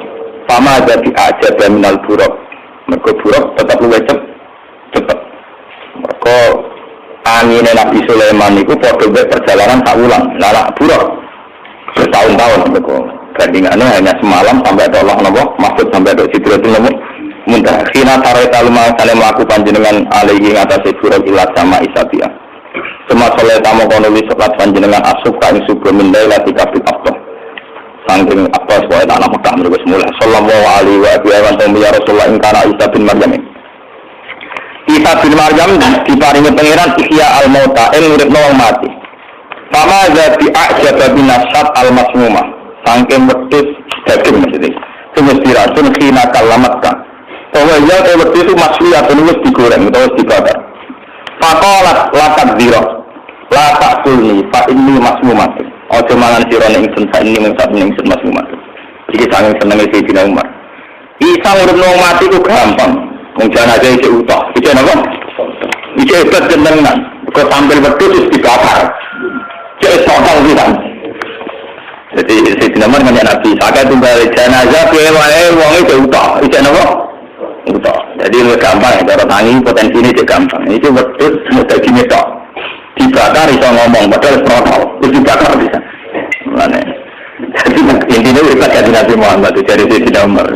Sama jadi aja minal buruk. Mereka buruk tetap luwih cepet. Mereka angine Nabi Sulaiman itu podo perjalanan sak wulan. Lala buruk bertahun-tahun mereka. Bandingannya hanya semalam sampai ada Allah napa? Maksud sampai ada Sidratul Muntaha. Khina tareta lumang sale mlaku panjenengan alaihi ngatasi buruk ilat sama Isabiah. Semua soleh tamu konuli sholat panjenengan asuf kain subuh mindai lati kabit abdoh sangking abdoh sebuah tanah Mekah menurut semula sallallahu alaihi wa sallam ya Rasulullah ingkana Isa bin Maryam. Isa bin Maryam diparingi pengiran ihya al-mauta ngurip nawang mati sama jadi a'jaba binasat al-masmumah sangking wedus daging maksudnya semestiratun khina kalamatka bahwa ya wedus itu masliyatun wis digoreng atau dibakar. Fakolat lakat ziro, latak sulni, fa ini masmumat. Ojo mangan sirone ingsun sa ini mengsat ingsun masmumat. Jadi sangat seneng isi Sayyidina Umar. Isa ngurip nong mati ku gampang. Mungkin aja isi utah. Isi apa? Isi hebat jenengan. Kau tampil berdua terus dibakar. Jadi soal bilang. Jadi Sayyidina Umar nanya Nabi. Saya tunggal jenazah kewae wong itu utah. Isi apa? Utah. Jadi lebih gampang ya, cara tangi potensi ini juga gampang. Itu betul mudah gini tok. Dibakar bisa ngomong, padahal protokol. Terus dibakar bisa. Mana? Jadi intinya kita kaji Nabi Muhammad itu dari Sayyidina Umar.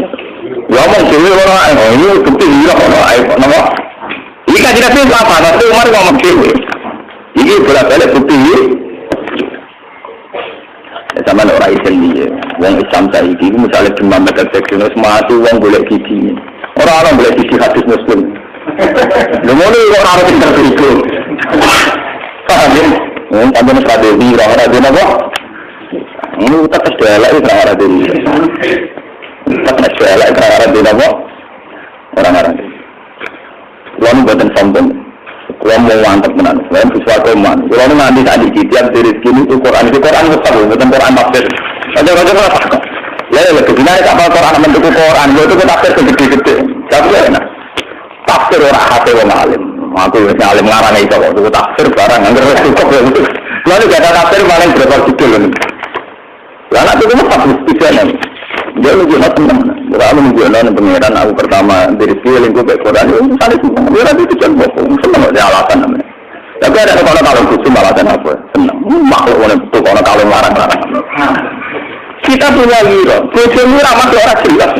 Ngomong sih orang, oh ini bukti hilang orang, nama. Ini kaji Nabi apa? Nabi Umar ngomong sih. Ini bolak-balik bukti. Sama orang Islam dia, orang Islam saya ini misalnya di Muhammad Al-Fatihah semua itu orang boleh gigi. Orang-orang boleh isi hadis Muslim. Lumoni orang-orang yang terkiriku. Paham ya? Sampai nak ada di orang-orang di mana? Ini kita terselah itu orang-orang di. Kita terselah itu orang-orang di mana? Orang-orang di. Lalu buatan sombong. Kalau mau mantap benar, selain sesuatu man. Kalau nanti tadi tiap dari sini itu Quran besar, bukan Quran tafsir. Ada-ada apa? Ya, kebenaran kapal Quran mentuku Quran, itu tafsir gede-gede. Tapi enak. Tafsir orang hati orang alim. Aku yang alim ngarang itu kok. Itu tafsir barang. Angger cukup ya. Lalu kata tafsir paling berapa judul. Lalu itu cuma satu tujuan. Dia lebih tenang. Kalau menunjukkan pengiran aku pertama dari sekali gue baik Quran itu saling semua. Dia nanti tujuan bohong. Senang ada alasan namanya. Tapi ada kalau khusus alasan apa? Senang. Makhluk orang itu kalau ngarang-ngarang. Kita punya wira, bojo wira masuk ora jelas.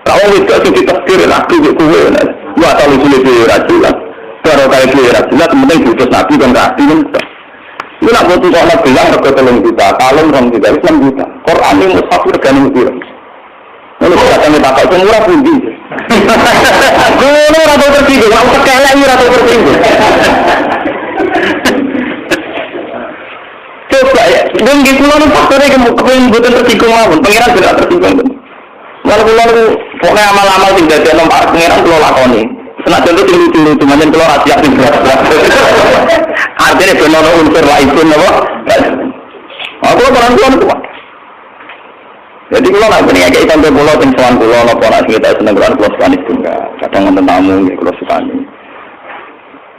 Kalau itu sing tafsir lagi kuwe nah. Wa ta lucu ora jelas. Kalau kaya ora jelas penting butuh nabi kan kasih kan. Ini nak butuh kalau bilang rego 3 juta, kalem 2 juta, 6 juta. Quran ini mushaf regane piro? Ono katane bapak itu murah pundi. Ngono ora tau tertinggal, ora usah kelek ora tau tertinggal. Coba ya, dan di pulau faktornya kemudian bukan tertinggung mawon, pengiran tidak tertinggung. Lalu pokoknya amal-amal tidak ada nomor pengiran pulau lakoni. Senak contoh tinggi cuma yang pulau Asia tinggi. Artinya benar unsur lain apa? Aku orang tua itu. Jadi kalau nak punya kayak contoh pulau tinggian pulau, nak orang kita senang pulau sukan itu enggak. Kadang nonton tamu ya pulau sukan.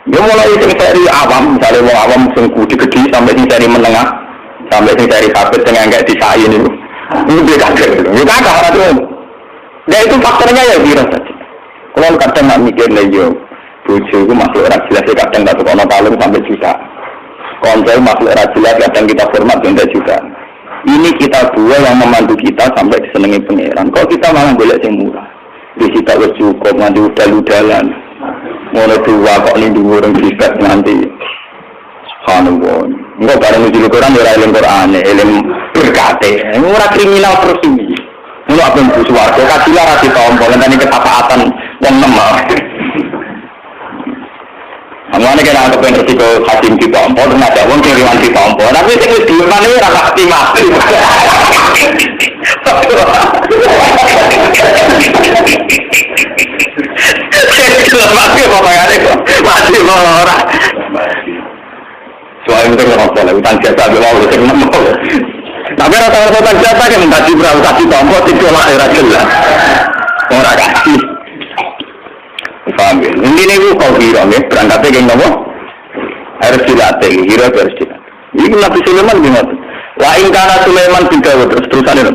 Dia mulai dari awam, misalnya mau awam gede sampai dari menengah, sampai dari kabel yang enggak disain itu, dia kaget, dia kaget orang itu. Dan itu faktornya ya biasa saja. Kalau kadang nak mikir lagi, bojo itu makhluk rajilah, kadang tak tukar kalung sampai juta. Konser makhluk rajilah, kadang kita hormat sampai juta. Ini kita dua yang memandu kita sampai disenangi pangeran. Kok kita malah boleh yang murah? Di kita cukup nanti udal-udalan. Mulai dua kok ini dua orang jibat nanti. Subhanallah. Enggak bareng uji Quran ora eling Quran, eling berkate. Ora kriminal terus iki. Ngono apa mlebu swarga kadila ra ditompo ngene ketapaatan wong nemah. Amane kena aku pengen resiko hakim ditompo terus ada wong sing riwan ditompo. Tapi sing wis diumane ora pasti mati. Mati pokoknya kok mati ora. Soalnya itu nggak boleh, utang jasa belum boleh terima. Tapi rata-rata utang jasa kan kasih berapa kasih tombol itu lah era jelas. Orang kasih. Paham ya? Ini bu kau hero ya, berangkatnya kayak nopo harus dilatih, hero harus dilatih. Ini Nabi Sulaiman gimana? Lain karena Sulaiman bin Dawud terusan itu.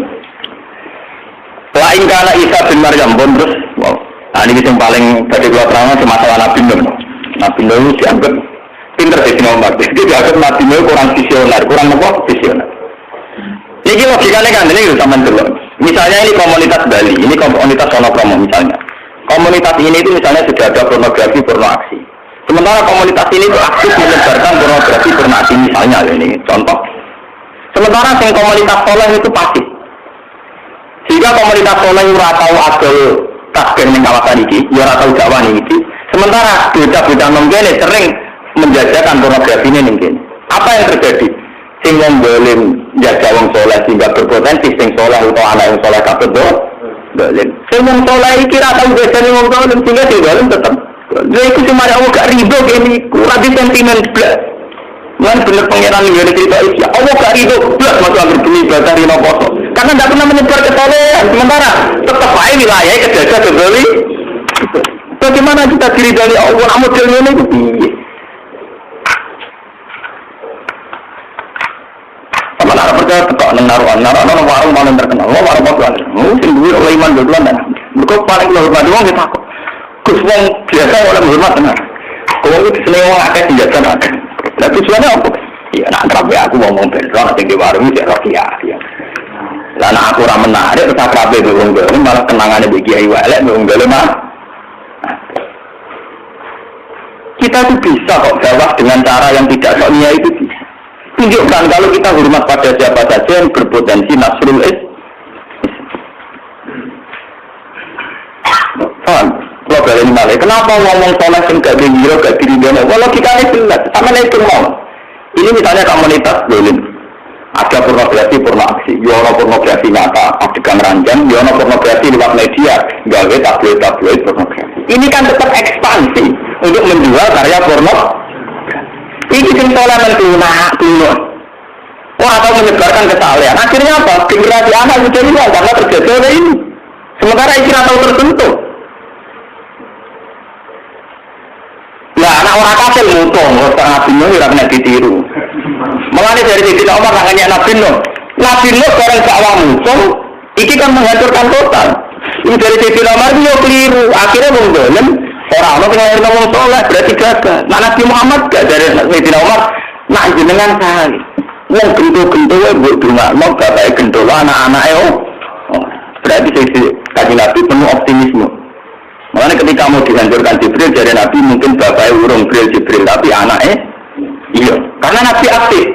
Lain karena Isa bin Maryam pun terus. Wow. Nah ini yang paling tadi dua terang cuma masalah Nabi Nuh. Nabi Nuh dianggap pinter di nomor, jadi dianggap Nabi Nuh kurang visioner, kurang apa? Visioner. Ini logikanya kan ini sama dulu. Misalnya ini komunitas Bali, ini komunitas Sonokromo misalnya. Komunitas ini itu misalnya sudah ada pornografi porno aksi. Sementara komunitas ini itu aktif menyebarkan pornografi porno aksi misalnya ini contoh. Sementara yang komunitas soleh itu pasif. Sehingga komunitas soleh itu ratau adol tasbih yang kawasan ini, ya ratau dakwah ini. Sementara bocah-bocah nonggene sering menjajakan pornografi ini mungkin. Apa yang terjadi? Sing wong dolim jajah wong soleh sehingga berpotensi sing soleh atau anak yang soleh kabeh dolim. Sing wong soleh iki ra tau jajane wong dolim sehingga sing dolim tetep. Lha iku cuma Allah gak rido kene ora di sentimen blas. Lan bener pangeran ngene cerita iki. Allah gak rido blas masuk anggere bumi batari no foto. Karena tidak pernah menyebar kesolehan. Sementara tetap aja wilayahnya kejajah dolim. Bagaimana kita diri dari Allah modelnya ini piye? Mana percaya tekak naruhan warung paling terkenal, warung apa? Mungkin duit oleh iman duluan dan mereka paling hormat doang kita kok. Gus wong biasa oleh hormat benar. Kalau itu seneng wong akeh senjata akeh. Lah tujuannya apa? Ya nak rapi aku ngomong benro nanti di warung itu ya. Lah nak aku ora menarik terus rapi wong ini malah kenangannya bagi kiai elek wong mah. Kita tuh bisa kok jawab dengan cara yang tidak sok niat itu bisa. Tunjukkan kalau kita hormat pada siapa saja yang berpotensi nasrul Paham? Kalau balik malah, kenapa ngomong soleh yang gak dihiro, gak diridana? Walau kita ini jelas, sama itu mau. Ini misalnya komunitas dolim. Ada pornografi, porno aksi. Yono pornografi nyata, adegan ranjang. Yono pornografi lewat media. Gawe tabloid pornografi. Ini kan tetap ekspansi untuk menjual karya porno. Ini sing soleh mentunak. Orang tahu menyebarkan kesalahan. Akhirnya apa? Generasi anak menjadi karena terjadi oleh ini. Sementara ini tahu tertentu. Nah, anak orang kafir mutong, orang Nabi Nuh tidak pernah ditiru. Mulanya dari Sayyidina Umar tangannya Nabi Nuh. Nabi Nuh bareng dakwah mutong, ini kan menghancurkan total. Ini dari Sayyidina Umar dia keliru. Akhirnya menggolen. Orang tinggal ngomong soleh berarti gagal. Nah Nabi Muhammad gak dari Sayyidina Umar. Nah jenengan sehari. Yang gendul-gendulnya buat rumah. Mau bapaknya gendul anak-anaknya. Berarti kaji Nabi penuh optimisme. Makanya ketika mau dihancurkan Jibril dari Nabi mungkin bapaknya urung Jibril tapi anaknya iya. Karena Nabi aktif.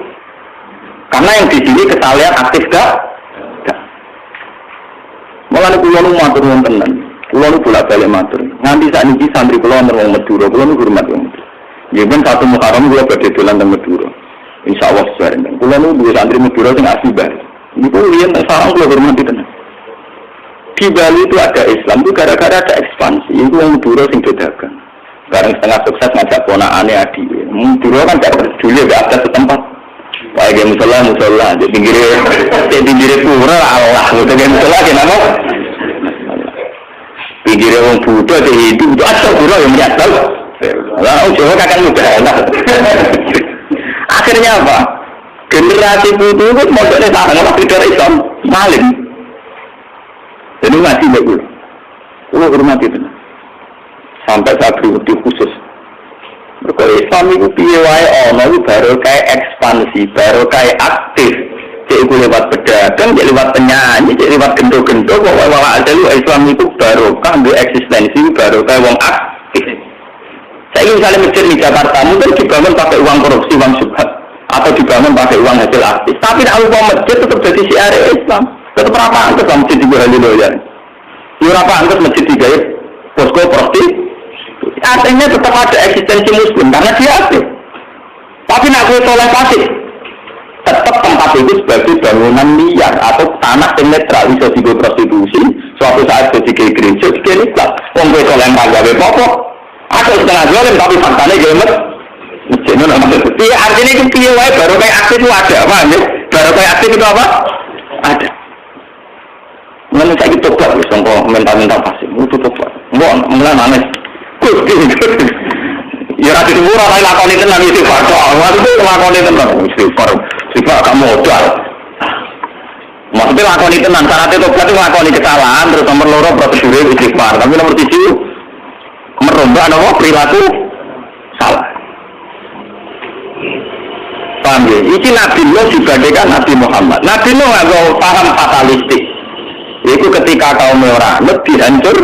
Karena yang di sini kesalahan aktif gak? Makanya kulon matur tenan. Kulon bolak balik matur. Nanti saat ini santri kulon orang Madura. Kulon hormat orang Madura. Jadi satu Muharram gue berada dolan teng Madura. Insya Allah sebenarnya. Kulon dua santri Madura yang asli Bali. Itu lihat sekarang kulon hormat itu. Di Bali itu ada Islam itu gara-gara ada ekspansi. Itu yang Madura yang dagang. Sekarang setengah sukses ngajak ponakannya Adi. Madura kan gak peduli gak ada setempat. Kayak musola, di pinggir pura Allah. Kayak musola kenapa? Pinggir orang Buddha di hidup itu asal pura yang menyasal. Lalu Jawa kakak mudah enak. Akhirnya apa? Generasi Buddha itu modalnya sarang waktu dari Islam maling. Jadi ngaji bagus. Kalau hormati itu. Sampai saya pribadi khusus. Kalau Islam itu piye wae ono itu baru kayak ekspansi, baru kayak aktif. Cek lewat pedagang, cek lewat penyanyi, cek lewat gendo-gendo. Pokoknya aja lu Islam itu baru kan di eksistensi, baru kayak wong aktif. Saya ingin misalnya masjid di Jakarta mungkin dibangun pakai uang korupsi, uang subhat. atau dibangun pakai uang hasil aktif. Tapi nak lupa masjid tetap jadi syiar Islam. Tetap apa antus masjid di Haliloya. Ya apa antus masjid di Gaya posko prostitusi. Artinya tetap ada eksistensi Muslim karena dia aktif. Tapi nak gue soleh pasif, tetap tempat itu sebagai bangunan liar atau tanah yang netral bisa dibuat prostitusi. Suatu saat jadi gereja, jadi Islam. Wong gue soleh pagawe pokok. Ada setengah jualan tapi faktanya gemet. Masjidnya nama seperti artinya itu piye wae baru kayak aktif itu ada apa ya? Baru kayak aktif itu apa? Ada. Menurut saya itu tobat, songko mental pasif. Itu tobat. Mau mulai manis. Ya rati murah lain lakoni tenan istighfar. Waktu itu lakoni tenan istighfar kamu modal. Maksudnya lakoni tenan syaratnya tobat itu lakoni kesalahan terus nomor loro prosedur istighfar. Tapi nomor 7 merombak nopo perilaku salah. Paham ya? Ini Nabi Nuh dibandingkan Nabi Muhammad. Nabi Nuh nggak paham fatalistik. Itu ketika kaum orang lebih hancur.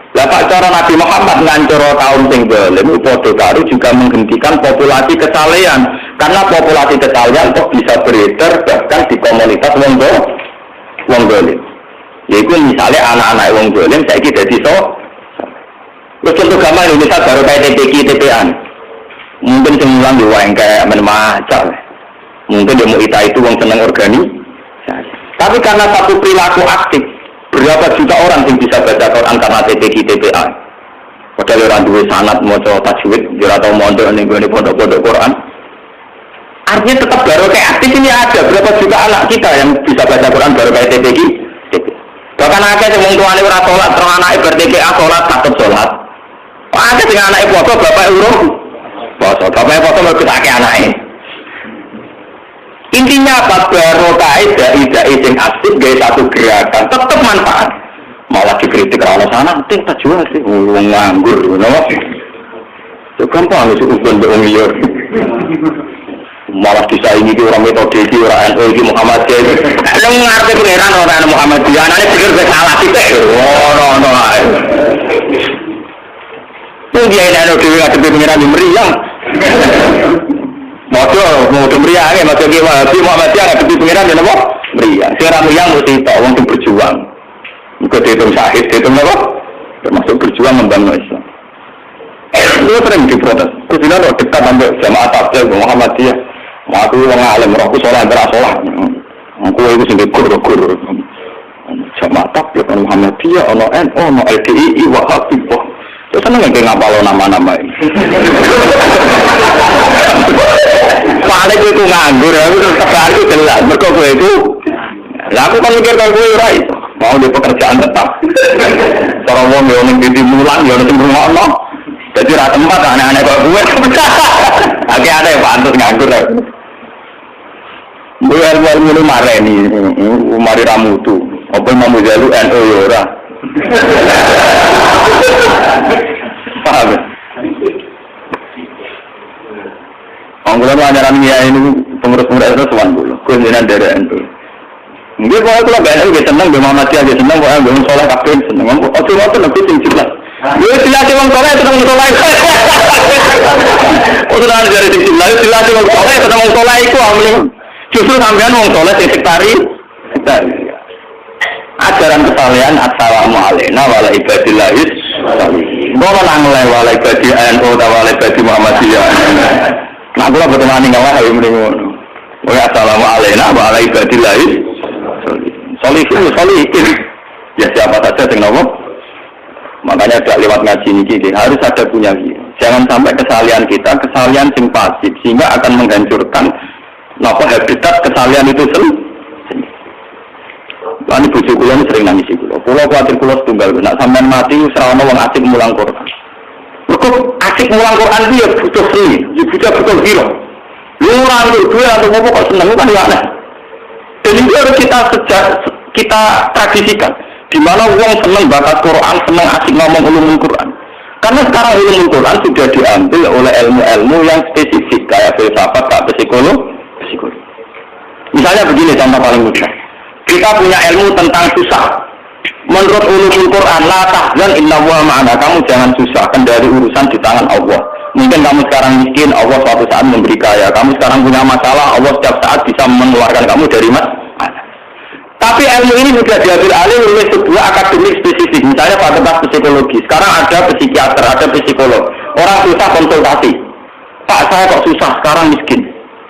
Bapak cara Nabi Muhammad ngancur kaum sing zalim padha karo juga menghentikan populasi kesalehan. Karena populasi kesalehan kok bisa beredar bahkan di komunitas wong zalim. Yaitu misalnya anak-anak wong zalim saiki dadi contoh gampang ini misal baru kayak TPK-TPan. Mungkin semulang di wayang kayak menemacak. Mungkin dia mau itu wong seneng organisasi. Tapi karena satu perilaku aktif, berapa juta orang yang bisa baca Quran karena TPK-TPan. Padahal orang duwe sanad maca tajwid, ora tau mondok ning gone pondok-pondok Quran. Artinya tetap baru kayak aktif ini ada berapa juta anak kita yang bisa baca Quran baru kayak TPK. Bahkan akeh sing wong tuane ora salat, terus anake ber-TPA salat takut salat. Ada dengan anak foto bapak urung foto bapak foto lebih akeh anaknya. Intinya apa barokah dai sing aktif gaya satu gerakan tetap manfaat. Malah dikritik orang sana penting tak jual sih nganggur no. Itu gampang sih ujian berumur. Malah disaingi di orang metode di orang NU di Muhammadiyah. Lu ngerti pengeran orang Muhammadiyah anaknya pikir salah sih no. Dia ini ada dewi ada pengiran yang meriang. Mau meriang ya, maksudnya gimana? Muhammadiyah ada pengiran yang apa? Meriang. Sekarang meriang mesti tahu untuk berjuang. Bukan dihitung syahid, dihitung apa? Termasuk berjuang membangun Islam. Itu sering diprotes. Terus dia ada dekat sampai jamaah tabligh Muhammadiyah. Aku orang alim, aku sholat berasolah. Aku itu sendiri kur. Jamaah tabligh Muhammadiyah, ono NU, ono LDII, Wahabi. Terus seneng nggak ngapalo nama-nama ini. Paling itu nganggur, aku terus itu jelas. Mereka gue itu, aku kan mikir kalau gue rai, mau di pekerjaan tetap. Cara wong yang di mulan, yang di rumah jadi rata tempat aneh-aneh kalau gue. Oke ada yang pantas nganggur. Gue ilmu marah ini, mari ramu tuh. Apa yang mau jalu NU yora. Paham? Anggulan ajaran dia ini pengurus-pengurus itu tuan dulu. Kunjungan dari NU. Mungkin kalau BNU dia senang, Muhammadiyah dia senang, kalau belum sholat kafir senang. Oh cuma itu lebih tinggi. Dia silasi orang soleh senang soleh. Oh sudah ada dari tinggi. Lalu silasi orang soleh senang soleh itu ambil. Justru sampean orang soleh sektari. Ajaran kesalehan assalamualaikum wala ibadillahis sholihin. Bola nanglai wala ibadi NU wala ibadi Muhammadiyah. Nah kula boten wani ngalah ayo mrene. Wa assalamualaikum wala ibadillahis sholihin. Ya siapa saja sing nopo. Makanya ada lewat ngaji niki harus ada punya dia. Jangan sampai kesalehan kita kesalehan sing pasif sehingga akan menghancurkan napa habitat kesalehan itu sendiri. Ini bujuk kula ini sering nangis kula. Kula kuatir kula setunggal. Nak sampean mati serawno wong asik mulang Quran. Mergo asik mulang Quran itu ya butuh seni, butuh hero. Lurang itu dua atau apa kok seneng kan ya aneh. Dan ini harus kita tradisikan. Di mana wong seneng bakat Quran, seneng asik ngomong ulumul Quran. Karena sekarang ulumul Quran sudah diambil oleh ilmu-ilmu yang spesifik kayak filsafat, kayak psikologi. Misalnya begini contoh paling mudah. Kita punya ilmu tentang susah. Menurut ulumul Quran, la tahzan innallaha ma'ana. Kamu jangan susah, kendali urusan di tangan Allah. Mungkin kamu sekarang miskin, Allah suatu saat memberi kaya. Kamu sekarang punya masalah, Allah setiap saat bisa mengeluarkan kamu dari masalah. Tapi ilmu ini sudah diambil alih oleh sebuah akademik spesifik. Misalnya fakultas psikologi. Sekarang ada psikiater, ada psikolog. Orang susah konsultasi. Pak, saya kok susah, sekarang miskin.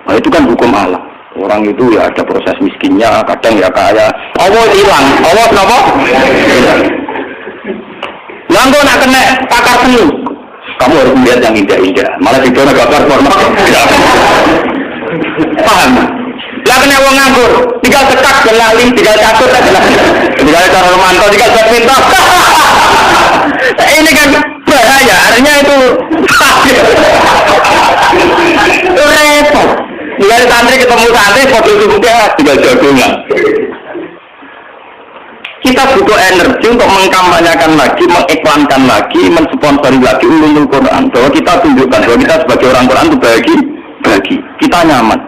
Nah, itu kan hukum Allah. Orang itu ya ada proses miskinnya, kadang ya kaya. Allah hilang. Allah kenapa? Lalu nak kena pakar seni. Kamu harus melihat yang indah-indah. Malah di dalam gambar formal. Paham? Lah kena wong nganggur, tinggal sekak gelali, tinggal catur tinggal cara romanto, tinggal minta. Ini kan bahaya, artinya itu repot. Tinggal santri ketemu santri, foto juga tinggal jagungan. Kita butuh energi untuk mengkampanyakan lagi, mengiklankan lagi, mensponsori lagi ulumul Quran. Bahwa kita tunjukkan bahwa kita sebagai orang Quran itu bagi kita nyaman.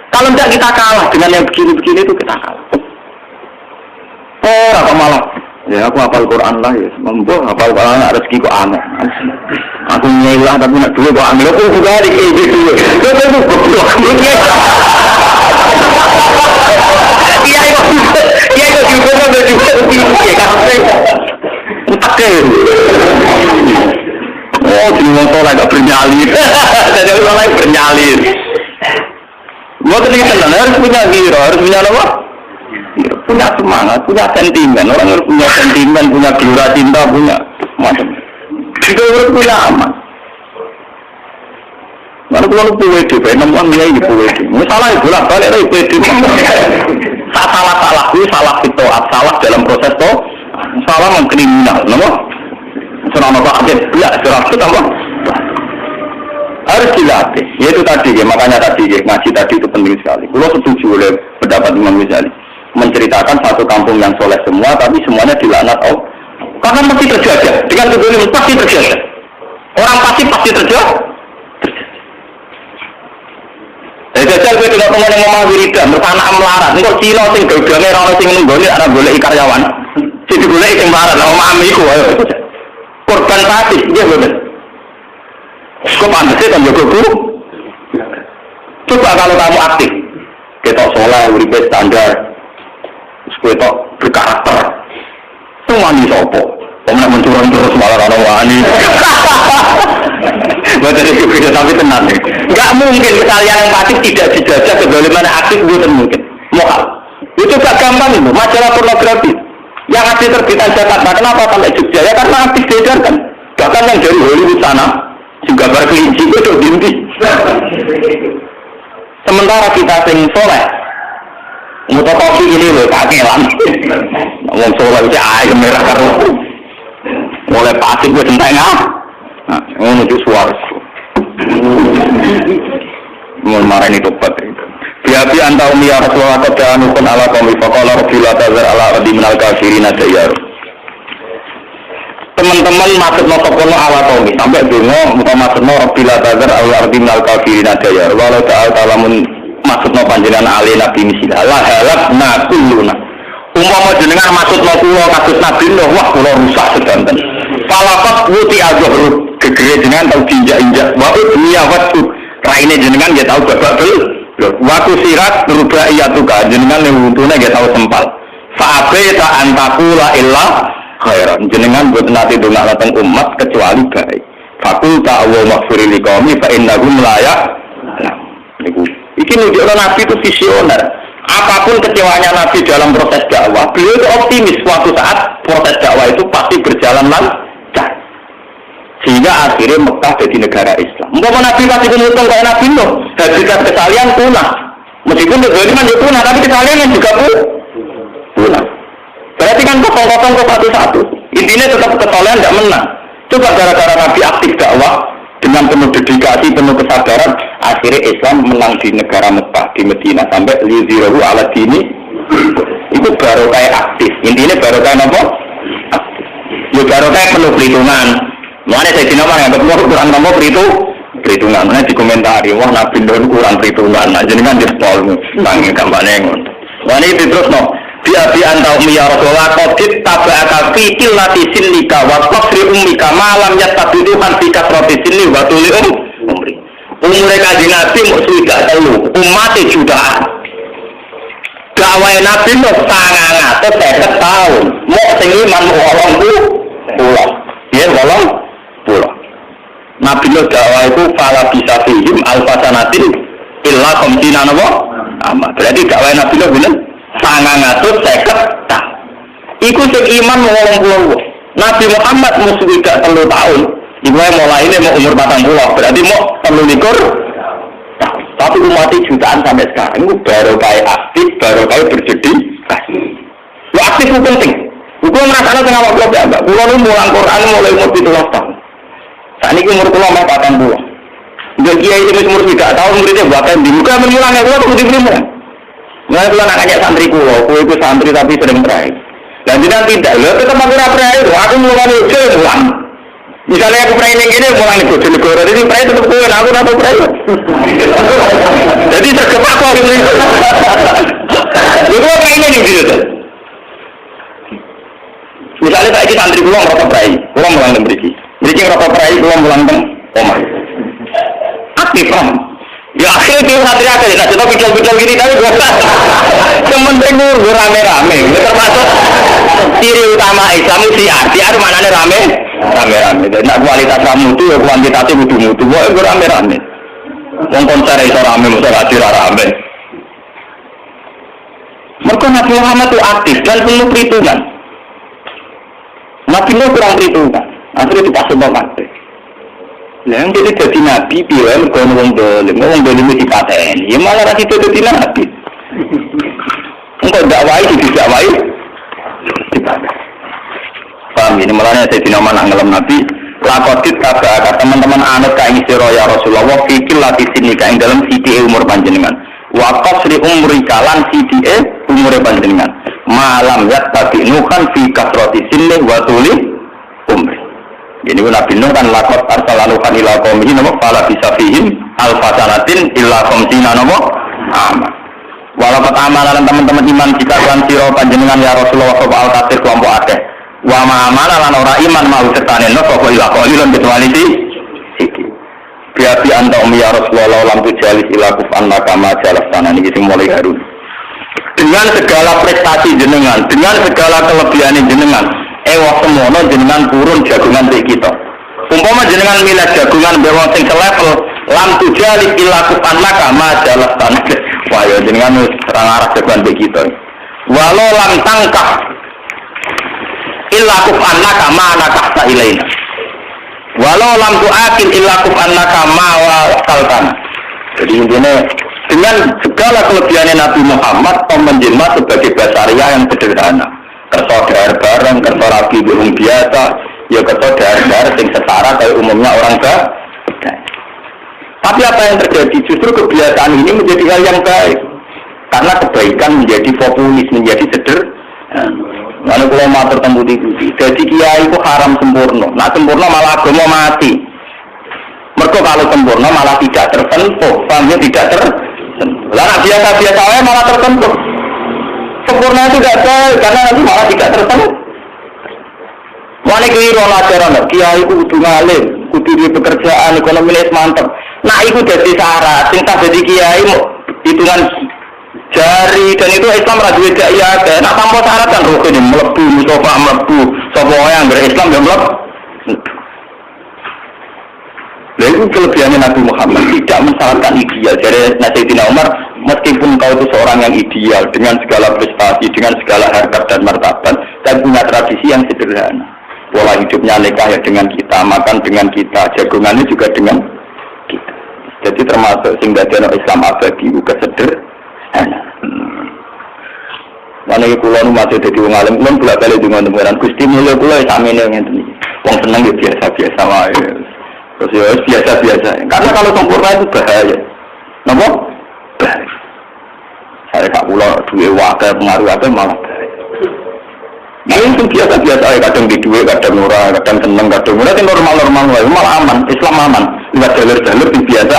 Kalau tidak kita kalah dengan yang begini-begini itu kita kalah. Apa malah? Ya aku hafal Quran lah ya. Membuat hafal Quran rezeki kok aneh. Aku nyelah tapi nak dulu kok ambil. Aku juga di gitu. Itu goblok. Iya kok juga ada juga ya kan. Oke. Oh, di motor agak bernyali. Jadi orang lain bernyali. Mau tenang, harus punya giro, harus punya apa? Punya semangat, punya sentimen. Orang harus punya sentimen, punya gelora cinta, punya macam. Itu harus punya aman. Lalu kalau punya itu, namun dia ini punya itu. Masalah itu lah, balik lagi punya itu. Salah fitoat, salah dalam proses itu, salah mengkriminal, nama? Selama Pak Adit, ya, serah itu apa? Harus dilatih, yaitu tadi ya, makanya tadi ya, ngaji tadi itu penting sekali. Kalau setuju oleh pendapat Imam Ghazali menceritakan satu kampung yang soleh semua, tapi semuanya dilaknat Allah. Karena pasti terjadi, dengan kebelian pasti terjadi. Orang pasti terjadi. Jajal gue tidak pengen ngomong wiridan, bersana melarat. Untuk Cina sing gagalnya orang sing nunggoni anak boleh karyawan. Jadi boleh sing melarat, lah mamiku ayo. Korban pasti, dia boleh. Kok pantasnya kan jago guru? Coba kalau kamu aktif, kita soleh, uripe standar, kita berkarakter, semua di sopo. Kamu nak mencurang terus malah orang wani. Baca itu beda tapi tenang. Enggak mungkin kalian yang pasif tidak dijajah sebagaimana aktif itu mungkin. Mohal. Itu gak gampang itu. Majalah pornografi yang aktif terbitan Jakarta, kenapa sampai Jogja? Ya karena aktif diedarkan. Bahkan yang dari Hollywood sana juga berkelinci itu dindi. Sementara kita sing soleh, mutokofi ini loh kakelan. Ngomong soleh itu air merah karu. Mulai pasif gue centeng nah, menuju suara. Mau marah ini tobat itu. Biabi anta umi ya Rasulullah qadanu kun ala qaumi faqala rabbil tazar ala ardi minal kafirin dayar. Teman-teman maksud notokono ala qaumi sampai dongo muka maksudno rabbil tazar ala ardi minal kafirin dayar. Walau ta'ala mun maksudno panjenengan ali nabi misilah la halakna kulluna. Umpama jenengan maksudno kula kados nabi Nuh wah kula rusak sedanten. Falafat wuti azuhru gegere jenengan tau diinjak-injak waktu dunia waktu raine jenengan ya tau babak belum waktu sirat berubah iya tuka jenengan yang untungnya ya tau sempal fa'abe ta'antakula illa khairan jenengan buat nanti dongak lateng umat kecuali baik fakulta Allah maghfiri li qaumi fa innahum layak ini nunjukkan nabi itu visioner apapun kecewanya nabi dalam proses dakwah beliau itu optimis suatu saat proses dakwah itu pasti berjalan lancar sehingga akhirnya Mekah jadi negara Islam. Mungkin Nabi pasti mengutung kayak Nabi Nuh, hakikat kesalian punah. Meskipun kezaliman itu punah, tapi kesalian juga punah. Berarti kan kosong-kosong ke satu-satu. Intinya tetap kesalahan tidak menang. Coba gara-gara Nabi aktif dakwah dengan penuh dedikasi, penuh kesabaran, akhirnya Islam menang di negara Mekah, di Medina sampai liyuzhirahu ala dini. Itu baru kayak aktif. Intinya baru kayak apa? Aktif. Ya baru kayak penuh perhitungan. Mana saya tidak mana yang betul kurang nombor perhitungan. Mana dikomentari, wah Nabi Nuh kurang perhitungan. Nah jadi kan jempol, tangi kampanye ngon. Mana itu terus no. Biabi antau miya Rasulullah kodit tabaka fitil lati sinlika wa kofri ummika malam yatabiduhan fika roti sinli wa tuli Umure Kanjeng Nabi mau swidak telu, umate jutaan. Dakwah Nabi mau 950 tahun, mau sing iman pulau. Dia pulau. Nabi lo dakwah itu fala bisa fihim alfasanatin illa komtina napa? Berarti dakwah Nabi lo bener 950 tahun. Iku sing iman mau 80. Nabi Muhammad mau swidak 3 tahun. Ibu mulai ini mau umur 40, berarti mau 23. Tapi umat jutaan sampai sekarang itu baru kayak aktif, baru kayak berdedikasi. Lo aktif itu penting. Hukum merasakan tengah waktu apa? Pulau ini mulang Quran mulai umur 17 tahun. Saat ini umur pulau mau 40. Jadi kiai ini umur 3 tahun muridnya bahkan dibuka menulangnya pulau tuh diberikan. Mulai pulau anaknya santri pulau itu santri tapi sering terakhir. Dan tidak, lo tetap aku terakhir. Aku mulai ulang. Misalnya aku pernah ini pulang nih Bojonegoro, jadi pernah tetap gue, aku tetap pernah. Jadi tergepak kok gitu. Itu apa ini nih gitu? Misalnya saya santri pulang merasa perai, pulang pulang dan beriki merasa perai, pulang pulang dan omah. Aktif kan? Ya akhirnya dia santri aja, nah coba picol gini tapi gue sementing gue rame-rame, termasuk ciri utama Islam itu siar maknanya rame-rame. Jadi nak kualitas kamu itu ya kuantitasnya mutu-mutu. Wah, itu rame-rame. Wong konser itu rame, musuh hadir rame. Mereka Nabi Muhammad itu aktif dan penuh perhitungan. Nabi itu kurang perhitungan. Akhirnya dipasung aktif. Yang jadi Nabi, biar wong dolim itu dipaten. Ya malah rasa itu jadi Nabi. Engkau dakwai, didakwai, dipaten. Paham ini mulanya saya dinoman ngelam Nabi lakotit kata teman-teman anut kain siro ya Rasulullah fikir latih sini kain dalam CDE umur panjenengan wakaf sri umri kalan CDE umur panjenengan malam yat tapi nukan fi kasroti sini watuli umri jadi Nabi Nuh kan lakot arsalanukan ila qaumihi nama fala bisa fihim alfasanatin illa qomtina nama aman walaupun amalan teman-teman iman jika kan siro panjenengan ya Rasulullah soal kafir kelompok akeh wa ma'amana lan ora iman mau sertane no kok ila qaulun kecuali iki biapi anta ya Rasulullah lam tujalis ila kufan makama jalas tanah ini mulai harun dengan segala prestasi jenengan dengan segala kelebihan jenengan wah semono jenengan turun jagungan dari kita umpama jenengan milah jagungan bewong sing selevel lam tujalis ila kufan makama jalas tanah wah ya jenengan serang arah jagungan dari kita walau lam tangkah illa kuf'annaka ma nakahta ilaina walau lam tu'akil illa kuf'annaka ma wasaltan jadi intinya dengan segala kelebihannya Nabi Muhammad menjelma sebagai basaria yang sederhana kesaudara bareng, kesarabi burung biasa ya kesaudara yang setara kayak umumnya orang tapi apa yang terjadi justru kebiasaan ini menjadi hal yang baik karena kebaikan menjadi populis menjadi sederhana lalu kalau matur tembus itu, jadi kiai itu haram sempurna. Nah sempurna malah agama mati. Mereka kalau sempurna malah tidak tersentuh, pahamnya tidak tersentuh. Lalu biasa-biasa aja malah tersentuh. Sempurna itu tidak baik karena nanti malah tidak tersentuh. Mana keliru ajaran, kiai itu kudu ngalim, kudu di pekerjaan, ekonomi mantap. Nah itu jadi syarat, tingkat jadi kiai hitungan jari dan itu Islam rajin tidak iya kan nak tanpa syarat kan rukun yang melebu musofa melebu sopo yang berislam yang melebu lalu itu kelebihannya Nabi Muhammad tidak mensyaratkan ideal dari Sayyidina Umar meskipun kau itu seorang yang ideal dengan segala prestasi dengan segala harkat dan martabat dan punya tradisi yang sederhana pola hidupnya nikah ya dengan kita makan dengan kita jagungannya juga dengan kita jadi termasuk sehingga Islam abadi kesederhanaan mana kula nu masih dadi wong alim kula bolak-balik dengan temuran Gusti mulya kula samene ngenten iki. Wong seneng ya biasa-biasa wae. Terus ya biasa-biasa. Karena kalau sempurna itu bahaya. Napa? Bahaya. Saya tak kula duwe wae pengaruh apa malah bahaya. Nah itu biasa-biasa aja kadang di duwe kadang ora, kadang seneng kadang ora normal-normal wae malah aman, Islam aman. Liwat jalur-jalur biasa.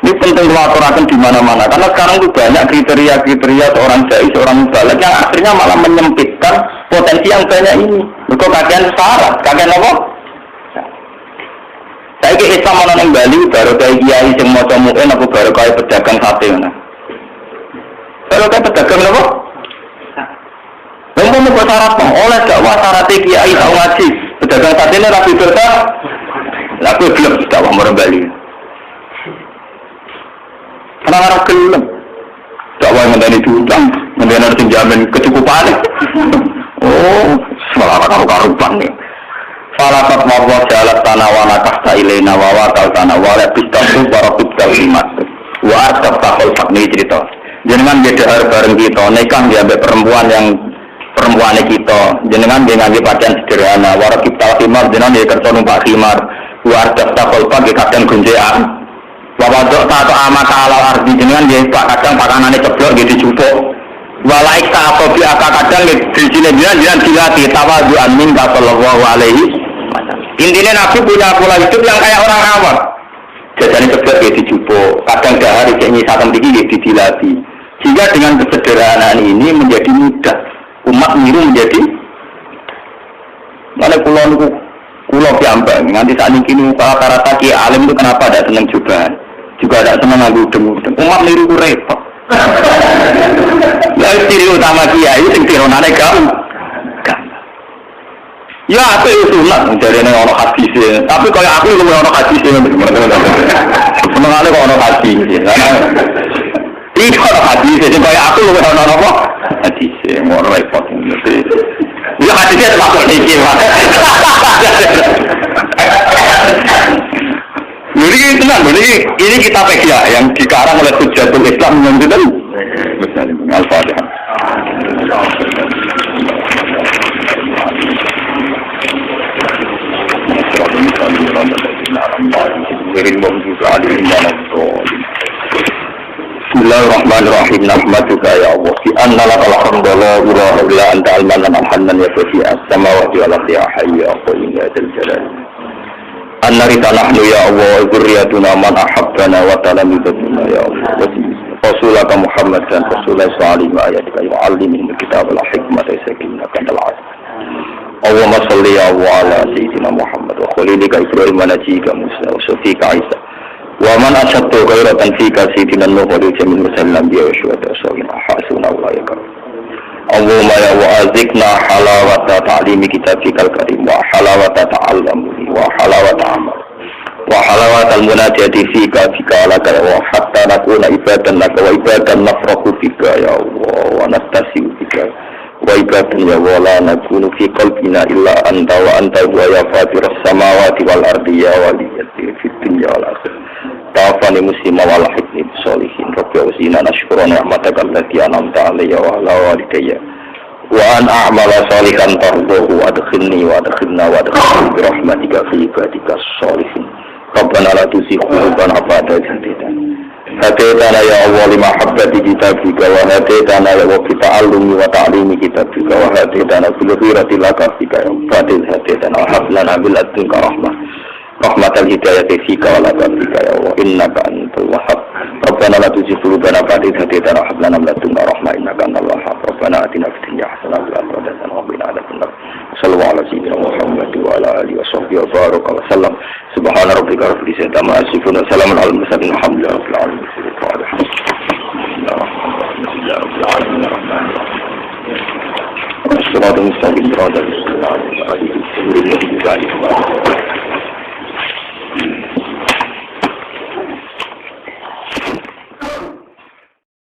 Ini penting dilaturakan di mana-mana karena sekarang itu banyak kriteria-kriteria seorang dai, seorang mubalagh yang akhirnya malah menyempitkan potensi yang banyak ini. Mereka kakean syarat, kakean apa? Saiki Islam ana ning Bali baru kaya kiai sing maca muin apa baru kaya pedagang sate ngono. Baru kaya pedagang apa? Lha mau syarat oleh gak wa syarat kiai tau ngaji. Pedagang sate ini rapi berta. Lah kowe gelem tak wong Bali. Kenapa gelem? Tak wae ngenteni diutang, ngenteni harus jamin kecukupan. Oh, salah karupan nih. Salah satu mawar jalan tanah wana kasta ilena wawa kal tanah wala pistasu para putkal limat. Wa artab takol fakni cerita. Jenengan beda bareng kita, nikah dia ambek perempuan kita. Jenengan dia ngangge pakaian sederhana, wara kita khimar jenengan dia kerja numpak khimar. Wa artab takol pagi kadang gonjean. Wawadok tato amata ala ardi jenengan dia kadang pakanane ceblok gitu jupuk. Walaik tak apa biaka kadang di sini jiran dilati tawadu amin sallallahu alaihi wasallam. Intinya Nabi punya pola hidup yang kayak orang awam. Jadinya ceblok gitu jupuk. Kadang dahar kayak nyisakan tinggi gitu dilati. Sehingga dengan kesederhanaan ini menjadi mudah. Umat niru menjadi. Mana pulau piambang. Nanti saat ini rata-rata kiai alim itu kenapa ada seneng cobaan? Juga ada senang nganggo udeng-udeng. Umat niru ku repot. Lah ciri utama kiai sing tironane gaul. Ya aku itu sunat jarene ono hadis. Tapi kaya aku luwih ono hadis. Senengane kok ono hadis. Iki ono hadis sing kaya aku luwih ono apa? Hadis. Ngono repot. Ya hadisnya termasuk iki. Ini kitab Ihya yang dikarang oleh Hujjatul Islam yang itu tadi. Al-Fatihah. Bismillahirrahmanirrahim. Nahmaduka ya Allah. Bi anna lakal hamdu la ilaha illa anta al-mannan al-hannan ya fi as-samawati wal ardi ya hayyu ya qayyum ya dzal jalali. Annarita nahnu ya Allah zurriyatuna man ahabbana wa talamiduna ya Allah Rasulaka Muhammad dan Rasulullah sallallahu alaihi wa yu'allimul kitab wal hikmata yasakinna kanal azim Allahumma salli ya Allah ala sayyidina Muhammad wa khalilika Ibrahim wa najika Musa wa sufika Isa wa man asyaddu ghairatan fika sayyidina Nuh wa jamil musallam biya wa syuhada wa sawina hasuna wa yakar Allahumma ya wa azikna halawata ta'limi kitabikal karim wa halawata ta'allamuni wa halawata amal wa halawata al-munajati fika laka ya wa hatta nakuna ibadan laka wa ibadan nafraku fika ya Allah wa nastasiu fika wa ibadan ya wa la nakunu fi qalbina illa anta wa anta wa ya fatiras samawati wal ardi ya waliyati fid dunya wal akhirah Tafani muslimah wal hikmi bisolihin Rabbi awzina nashkura ni'mataka allati an'amta alayya wa ala walidayya wa an a'mala salihan tardahu wa adkhilni wa adkhilna wa adkhilni bi rahmatika fi ibadika sholihin Rabbana la tuzigh qulubana ba'da idh hadaytana ya Allah li mahabbati kitabika wa hadaytana ya wa bi ta'allumi wa ta'limi kitabika wa hadaytana bil khirati laka fika ya ba'da idh hadaytana wa hab lana bil ladunka rahmah rahmatal hidayati fika wa la tabika ya Allah innaka antal wahhab Rabbana la tuzigh qulubana ba'da idh hadaytana wa hab lana min ladunka rahmah innaka antal wahhab Rabbana atina fid dunya hasanah wa fil akhirati hasanah wa qina adzabannar sallallahu alaihi sayyidina Muhammad wa ala alihi wa sahbihi wa baraka wa sallam subhana rabbika rabbil izzati amma yasifun wa salamun alal mursalin walhamdulillahi rabbil alamin Assalamualaikum warahmatullahi wabarakatuh